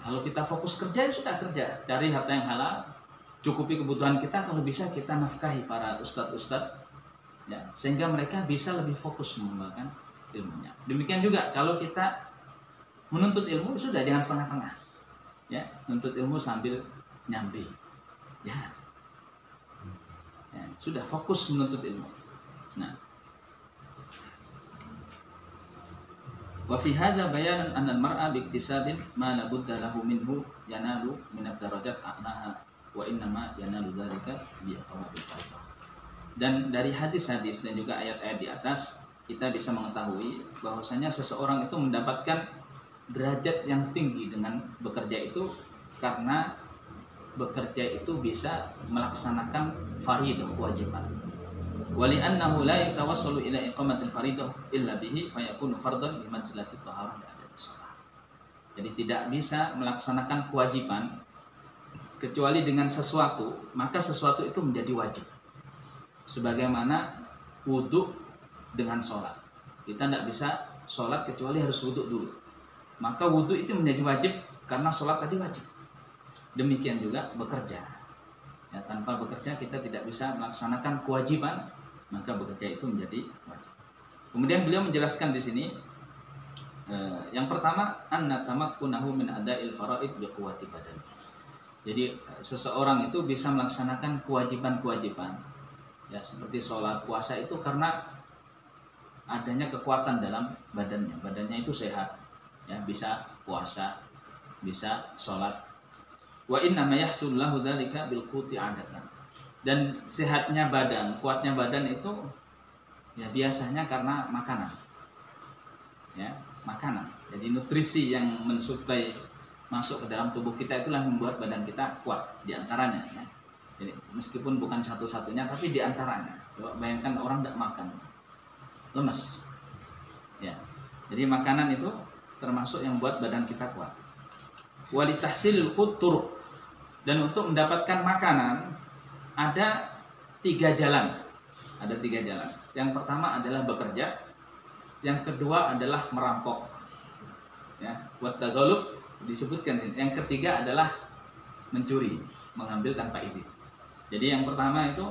Kalau kita fokus kerja, ya sudah kerja, cari harta yang halal, cukupi kebutuhan kita, kalau bisa kita nafkahi para ustadz-ustadz, ya, sehingga mereka bisa lebih fokus mengembangkan ilmunya. Demikian juga kalau kita menuntut ilmu, sudah jangan setengah-tengah, ya, menuntut ilmu sambil nyambi, ya, sudah fokus menuntut ilmu. Nah, wa fi hadza bayanan anna al-mar'a bi iktisabin ma la budda lahu minhu yanalu min ad-darajat a'laha wa innama yanalu dzalika bi aqwatil fardh. Dan dari hadis-hadis dan juga ayat-ayat di atas kita bisa mengetahui bahwasanya seseorang itu mendapatkan derajat yang tinggi dengan bekerja itu karena bekerja itu bisa melaksanakan fardhu, kewajiban. Wali annahu la yatawassalu ila iqamatil faridah illa bihi fayakunu fardhan bi manzilati taharah dari shalah. Jadi tidak bisa melaksanakan kewajiban kecuali dengan sesuatu, maka sesuatu itu menjadi wajib. Sebagaimana wudhu dengan sholat, kita tidak bisa sholat kecuali harus wudhu dulu. Maka wudhu itu menjadi wajib karena sholat tadi wajib. Demikian juga bekerja. Ya, tanpa bekerja kita tidak bisa melaksanakan kewajiban, maka bekerja itu menjadi wajib. Kemudian beliau menjelaskan di sini, yang pertama, anna tamakkunahu min ada'il faraid bi quwwati badan. Jadi seseorang itu bisa melaksanakan kewajiban-kewajiban, ya, seperti sholat, puasa itu karena adanya kekuatan dalam badannya. Badannya itu sehat, ya, bisa puasa, bisa sholat. Wa inna ma yahsul lahu dzalika bil quti 'adatan. Dan sehatnya badan, kuatnya badan itu ya biasanya karena makanan. Ya, makanan. Jadi nutrisi yang mensuplai masuk ke dalam tubuh kita itulah yang membuat badan kita kuat, di antaranya, ya. Jadi meskipun bukan satu-satunya tapi di antaranya. Coba bayangkan orang tidak makan, lemes. Ya. Jadi makanan itu termasuk yang membuat badan kita kuat. Walitahsilil qut turuq. Dan untuk mendapatkan makanan ada 3 jalan. Ada 3 jalan. Yang pertama adalah bekerja. Yang kedua adalah merampok. Ya, buat taghalub disebutkan sini. Yang ketiga adalah mencuri, mengambil tanpa izin. Jadi yang pertama itu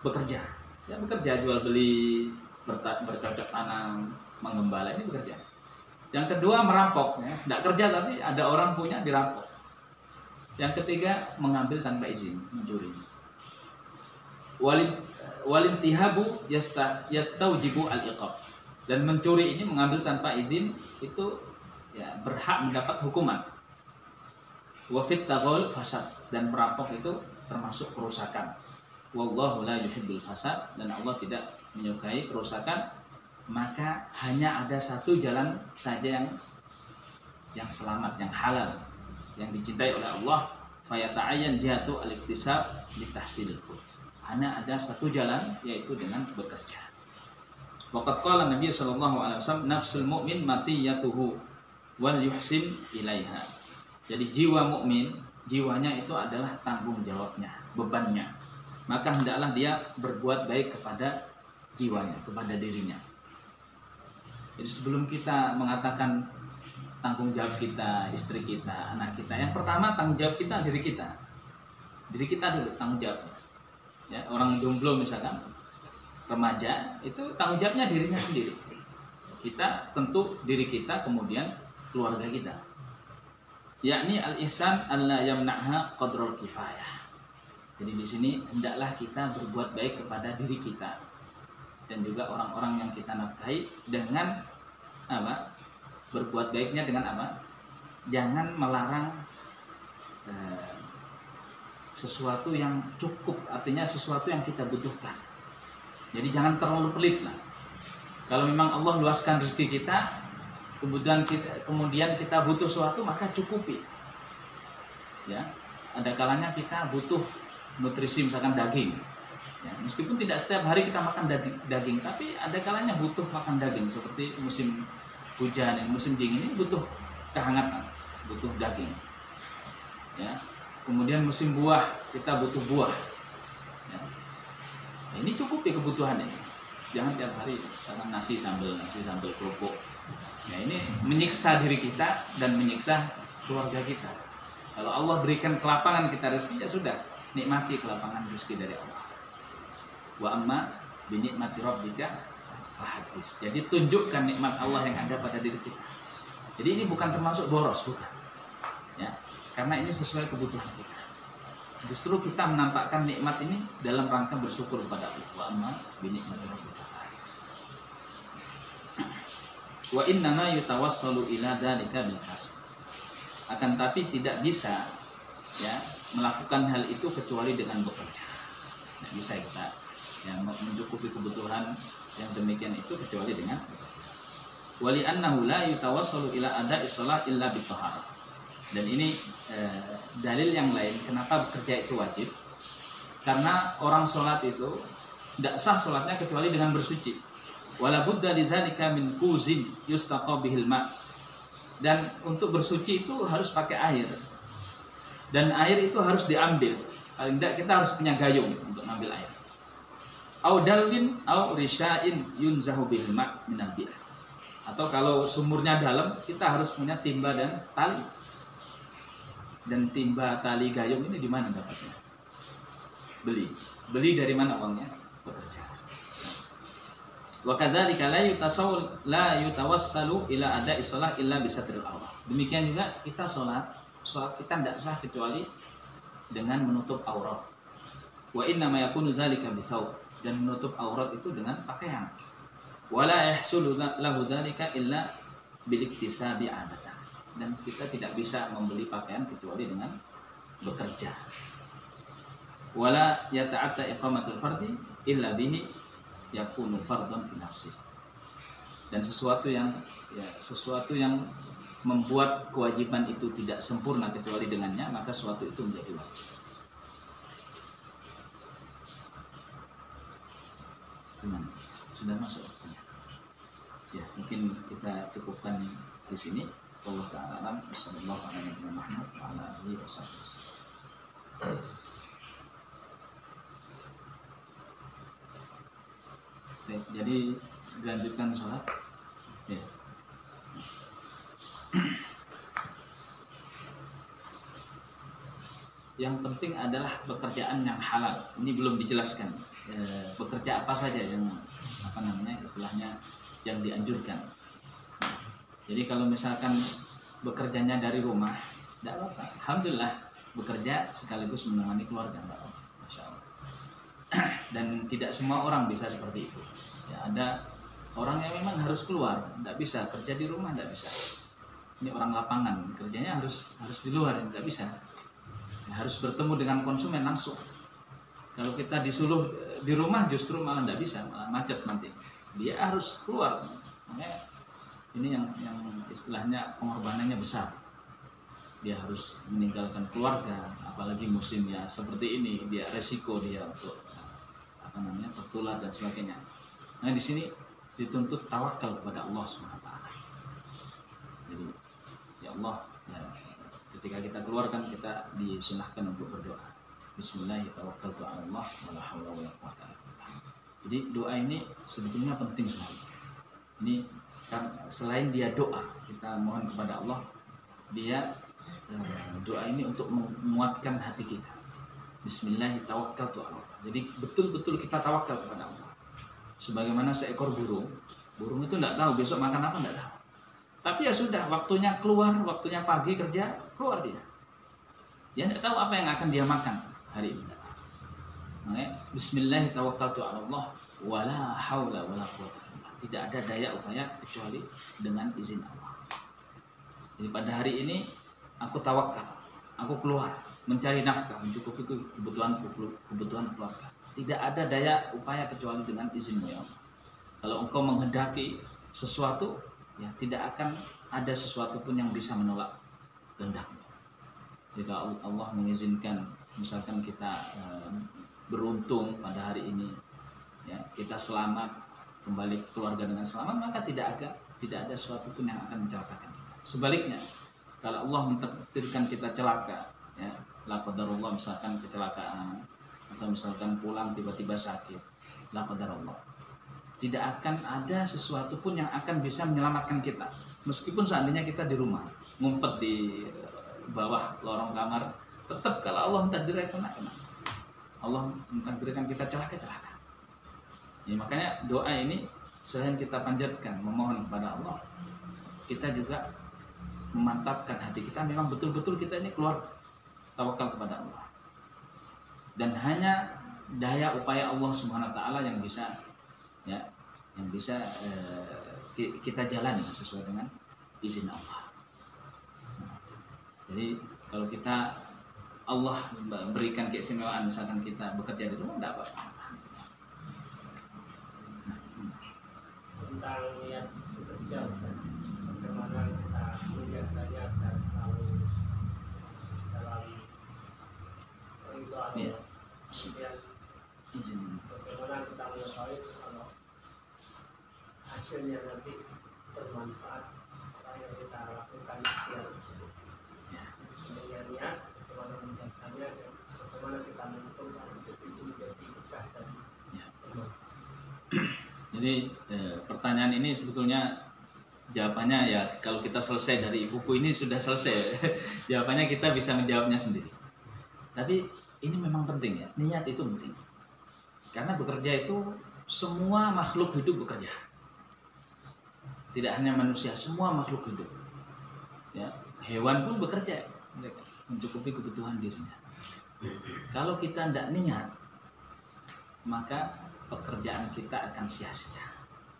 bekerja. Ya, bekerja, jual beli, bercocok tanam, mengembala, ini bekerja. Yang kedua merampok, ya. Tidak kerja tapi ada orang punya, dirampok. Yang ketiga mengambil tanpa izin, mencuri. Walintihabu yastaujibu al-iqab. Dan mencuri ini, mengambil tanpa izin itu, ya, berhak mendapat hukuman. Wa fit taghul fasad, dan merampok itu termasuk kerusakan. Wallahu la yuhibbul fasad, dan Allah tidak menyukai kerusakan. Maka hanya ada satu jalan saja yang yang selamat, yang halal, yang dicintai oleh Allah, fayata'ayyan jihatu al-iktisab litahsilil qut. Hanya ada satu jalan, yaitu dengan bekerja. Waqad qala Nabi sallallahu alaihi wasallam, nafsul mu'min matiyatuhu wal yuhsin ilaiha. Jadi jiwa mukmin, jiwanya itu adalah tanggung jawabnya, bebannya. Maka hendaklah dia berbuat baik kepada jiwanya, kepada dirinya. Jadi sebelum kita mengatakan tanggung jawab kita, istri kita, anak kita, yang pertama tanggung jawab kita diri kita. Diri kita dulu tanggung jawabnya. Ya, orang jomblo misalkan, remaja, itu tanggung jawabnya dirinya sendiri. Kita tentu diri kita, kemudian keluarga kita. Yakni al-ihsan alla yamna'ha qadrul kifayah. Jadi di sini hendaklah kita berbuat baik kepada diri kita dan juga orang-orang yang kita nafkahi dengan apa? Berbuat baiknya dengan apa? Jangan melarang sesuatu yang cukup, artinya sesuatu yang kita butuhkan. Jadi jangan terlalu pelit lah. Kalau memang Allah luaskan rezeki kita, kemudian kita butuh sesuatu, maka cukupi. Ya, ada kalanya kita butuh nutrisi, misalkan daging. Ya, meskipun tidak setiap hari kita makan daging, tapi ada kalanya butuh makan daging. Seperti musim hujan, musim dingin ini butuh kehangatan, butuh daging. Ya, kemudian musim buah, kita butuh buah. Ya. Nah, ini cukupi kebutuhan ini. Jangan tiap hari misalkan nasi sambal kerupuk. Ya, ini menyiksa diri kita dan menyiksa keluarga kita. Kalau Allah berikan kelapangan kita rezeki, ya sudah, nikmati kelapangan rezeki dari Allah. Wa amma bi nikmati rabbika fahaddits. Jadi tunjukkan nikmat Allah yang ada pada diri kita. Jadi ini bukan termasuk boros, bukan. Ya, karena ini sesuai kebutuhan kita. Justru kita menampakkan nikmat ini dalam rangka bersyukur kepada Allah. Wa amma bi nikmati rabbika fahaddits. Wa innama yutawassalu ila dzalika bil kasb. Akan tapi tidak bisa ya melakukan hal itu kecuali dengan bekerja. Tidak bisa kita yang mencukupi kebutuhan yang demikian itu kecuali dengan wali annahu la yutawassalu ila ada'i shalah illa bi taharah. Dan ini dalil yang lain kenapa bekerja itu wajib, karena orang sholat itu tidak sah sholatnya kecuali dengan bersuci. Wala budda lidzalika min kuzin yustaqa bihil ma'. Dan untuk bersuci itu harus pakai air, dan air itu harus diambil. Paling tidak kita harus punya gayung untuk mengambil air. Au dalwin au risya'in yunzahu bil ma' minal bi'ah. Atau kalau sumurnya dalam, kita harus punya timba dan tali. Dan timba, tali, gayung ini di mana dapatnya? Beli dari mana uangnya? Bekerja. Wa kadzalika la yutawassalu ila ada'i shalah illa bisatril awrah. Demikian juga kita sholat kita tidak sah kecuali dengan menutup aurat. Wa inna ma yakunu dzalika bisawb, dan menutup aurat itu dengan pakaian. Wala yahsulu lahu dzalika illa bil iktisabi adatan. Dan kita tidak bisa membeli pakaian kecuali dengan bekerja. Wala yata'atta iqamatul fardi illa bihi yakunu fardhan fi nafsi. Dan sesuatu yang membuat kewajiban itu tidak sempurna kecuali dengannya, maka sesuatu itu menjadi wajib. Gimana? Sudah masuk? Ya, mungkin kita cukupkan di sini. Allah Ta'ala sallallahu alaihi wasallam. Jadi dilanjutkan sholat. Ya. Yang penting adalah pekerjaan yang halal. Ini belum dijelaskan. Bekerja apa saja yang istilahnya yang dianjurkan. Jadi kalau misalkan bekerjanya dari rumah, tidak apa-apa. Alhamdulillah bekerja sekaligus menemani keluarga, tidak apa-apa. Masya Allah. Dan tidak semua orang bisa seperti itu. Ya, ada orang yang memang harus keluar, tidak bisa kerja di rumah, tidak bisa. Ini orang lapangan, kerjanya harus di luar, tidak bisa. Ya, harus bertemu dengan konsumen langsung. Kalau kita disuruh di rumah justru malah tidak bisa, malah macet nanti. Dia harus keluar. Makanya ini yang istilahnya pengorbanannya besar. Dia harus meninggalkan keluarga, apalagi musimnya seperti ini, dia resiko dia untuk tertular dan sebagainya. Nah di sini dituntut tawakal kepada Allah SWT. Jadi ya Allah, ya, ketika kita keluarkan kita disunahkan untuk berdoa. Bismillahirrahmanirrahim. Jadi doa ini sebetulnya penting sekali. Ini kan selain dia doa, kita mohon kepada Allah, dia doa ini untuk menguatkan hati kita. Bismillahirrahmanirrahim. Jadi betul-betul kita tawakal kepada Allah. Sebagaimana seekor burung itu tidak tahu besok makan apa, tidak tahu. Tapi ya sudah, waktunya keluar, waktunya pagi kerja, keluar dia. Dia tidak tahu apa yang akan dia makan hari ini. Makanya Bismillahirrahmanirrahim. Wala haula wala quwwata. Tidak ada daya upaya kecuali dengan izin Allah. Jadi pada hari ini aku tawakal, aku keluar mencari nafkah, mencukupi kebutuhan keluarga. Tidak ada daya upaya kecuali dengan izin-Mu ya Allah. Kalau Engkau menghendaki sesuatu, ya tidak akan ada sesuatu pun yang bisa menolak kehendak-Mu. Jika Allah mengizinkan, misalkan kita beruntung pada hari ini, ya kita selamat, kembali keluarga dengan selamat, maka tidak ada sesuatu pun yang akan mencelakakan kita. Sebaliknya, kalau Allah mentakdirkan kita celaka, ya la qadarullah, misalkan kecelakaan atau misalkan pulang tiba-tiba sakit, la qadarullah, tidak akan ada sesuatu pun yang akan bisa menyelamatkan kita. Meskipun seandainya kita di rumah ngumpet di bawah lorong kamar, tetap kalau Allah mentakdirkan Allah mentakdirkan kita celaka. Ya, makanya doa ini selain kita panjatkan memohon kepada Allah, kita juga memantapkan hati kita, memang betul-betul kita ini keluar tawakal kepada Allah. Dan hanya daya upaya Allah Subhanahu wa taala yang bisa kita jalani sesuai dengan izin Allah. Jadi kalau kita Allah berikan keistimewaan, misalkan kita bekerja di rumah, tidak apa-apa. Tentang niat bekerja, bagaimana kita melihat niat dan selalu dalam perintah Allah. Kemudian bagaimana kita mengetahui kalau hasilnya nanti bermanfaat apa yang kita lakukan yang tersebut. Dengan niat, bagaimana menjaganya dan bagaimana kita menentukan rezeki itu menjadi besar dan Jadi pertanyaan ini sebetulnya jawabannya ya kalau kita selesai dari buku ini sudah selesai. Jawabannya kita bisa menjawabnya sendiri. Tapi ini memang penting ya, niat itu penting. Karena bekerja itu semua makhluk hidup bekerja. Tidak hanya manusia, semua makhluk hidup. Ya, hewan pun bekerja mencukupi kebutuhan dirinya. Kalau kita tidak niat, maka pekerjaan kita akan sia-sia.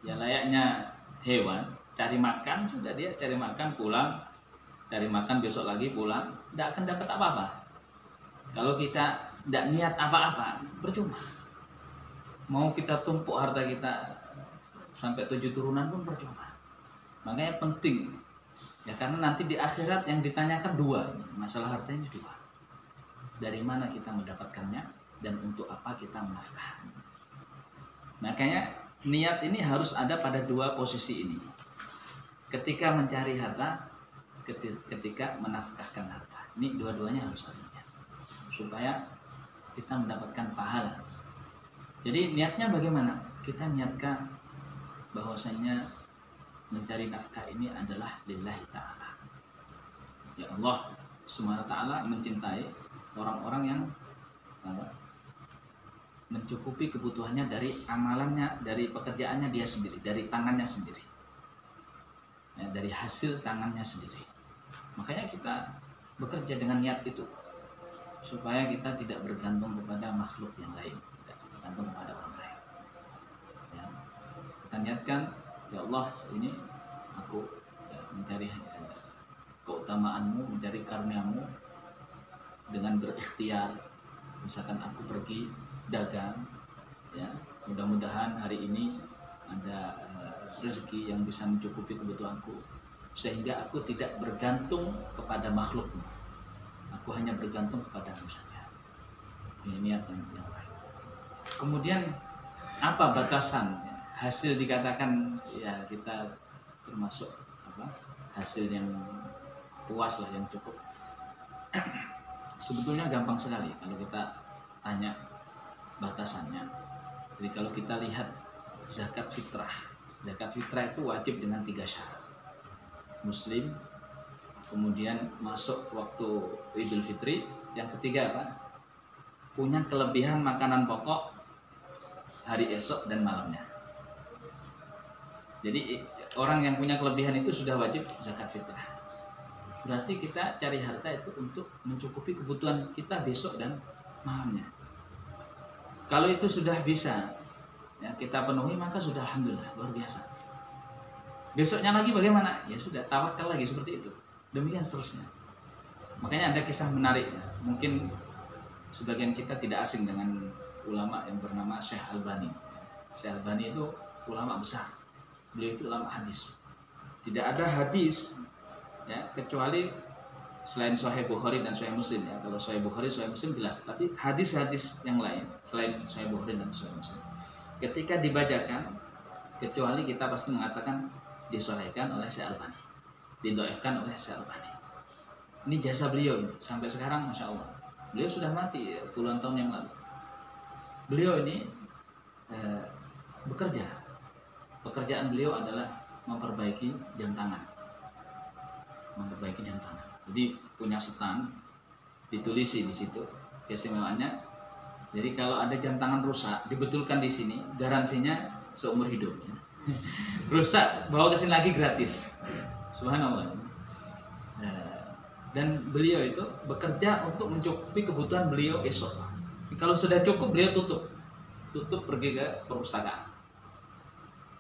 Ya layaknya hewan, cari makan, sudah dia cari makan pulang, cari makan besok lagi pulang, tidak akan dapat apa-apa. Kalau kita tidak niat apa-apa, percuma. Mau kita tumpuk harta kita sampai 7 turunan pun percuma. Makanya penting, ya karena nanti di akhirat yang ditanyakan 2, masalah harta ini 2. Dari mana kita mendapatkannya dan untuk apa kita menafkahkannya. Makanya niat ini harus ada pada 2 posisi ini. Ketika mencari harta, ketika menafkahkan harta. Ini dua-duanya harus ada niat. Supaya kita mendapatkan pahala. Jadi niatnya bagaimana? Kita niatkan bahwasanya mencari nafkah ini adalah lillahi ta'ala. Ya Allah Subhanahu wa ta'ala mencintai orang-orang yang mencukupi kebutuhannya dari amalannya, dari pekerjaannya dia sendiri, dari tangannya sendiri, ya, dari hasil tangannya sendiri. Makanya kita bekerja dengan niat itu supaya kita tidak bergantung kepada makhluk yang lain, tidak bergantung kepada orang lain. Ya. Kita niatkan, ya Allah, ini aku mencari keutamaanmu, mencari karunia-Mu dengan berikhtiar. Misalkan aku pergi dagang, ya mudah-mudahan hari ini ada rezeki yang bisa mencukupi kebutuhanku, sehingga aku tidak bergantung kepada makhlukmu. Aku hanya bergantung kepadamu saja. Ini niat yang baik. Kemudian apa batasan hasil dikatakan ya kita termasuk hasil yang puas lah, yang cukup? Sebetulnya gampang sekali kalau kita tanya batasannya. Jadi kalau kita lihat zakat fitrah itu wajib dengan 3 syarat. Muslim, kemudian masuk waktu Idul Fitri, yang ketiga apa? Punya kelebihan makanan pokok hari esok dan malamnya. Jadi orang yang punya kelebihan itu sudah wajib zakat fitrah. Berarti kita cari harta itu untuk mencukupi kebutuhan kita besok dan malamnya. Kalau itu sudah bisa ya kita penuhi, maka sudah alhamdulillah, luar biasa. Besoknya lagi bagaimana? Ya sudah, tawakal lagi, seperti itu. Demikian seterusnya. Makanya ada kisah menarik ya. Mungkin sebagian kita tidak asing dengan ulama yang bernama Syekh Albani. Syekh Albani itu ulama besar. Beliau itu ulama hadis. Tidak ada hadis ya kecuali selain Sahih Bukhari dan Sahih Muslim ya. Kalau Sahih Bukhari, Sahih Muslim jelas, tapi hadis-hadis yang lain selain Sahih Bukhari dan Sahih Muslim, ketika dibacakan, kecuali kita pasti mengatakan disahihkan oleh Syekh Albani, didoaifkan oleh Syekh Albani. Ini jasa beliau ini sampai sekarang, masya Allah. Beliau sudah mati puluhan tahun yang lalu. Beliau ini bekerja. Pekerjaan beliau adalah memperbaiki jam tangan. Jadi punya stand, ditulisi di situ keistimewaannya. Jadi kalau ada jam tangan rusak, dibetulkan di sini, garansinya seumur hidup. Rusak, bawa ke sini lagi gratis. Subhanallah. Dan beliau itu bekerja untuk mencukupi kebutuhan beliau esok. Kalau sudah cukup, beliau tutup pergi ke perpustakaan.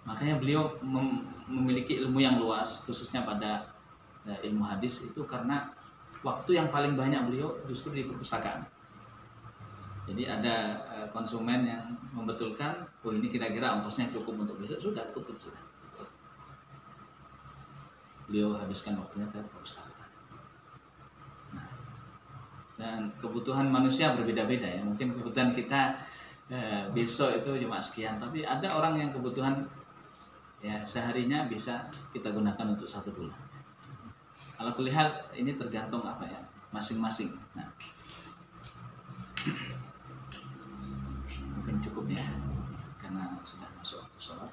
Makanya beliau memiliki ilmu yang luas, khususnya pada ilmu hadis itu, karena waktu yang paling banyak beliau justru di perpustakaan. Jadi ada konsumen yang membetulkan, oh ini kira-kira ongkosnya cukup untuk besok, sudah tutup sudah. Beliau habiskan waktunya ke perpustakaan. Nah, dan kebutuhan manusia berbeda-beda ya. Mungkin kebutuhan kita besok itu cuma sekian, tapi ada orang yang kebutuhan ya seharinya bisa kita gunakan untuk 1 bulan. Kalau kulihat ini tergantung apa ya, masing-masing. Nah, mungkin cukup ya, karena sudah masuk waktu sholat.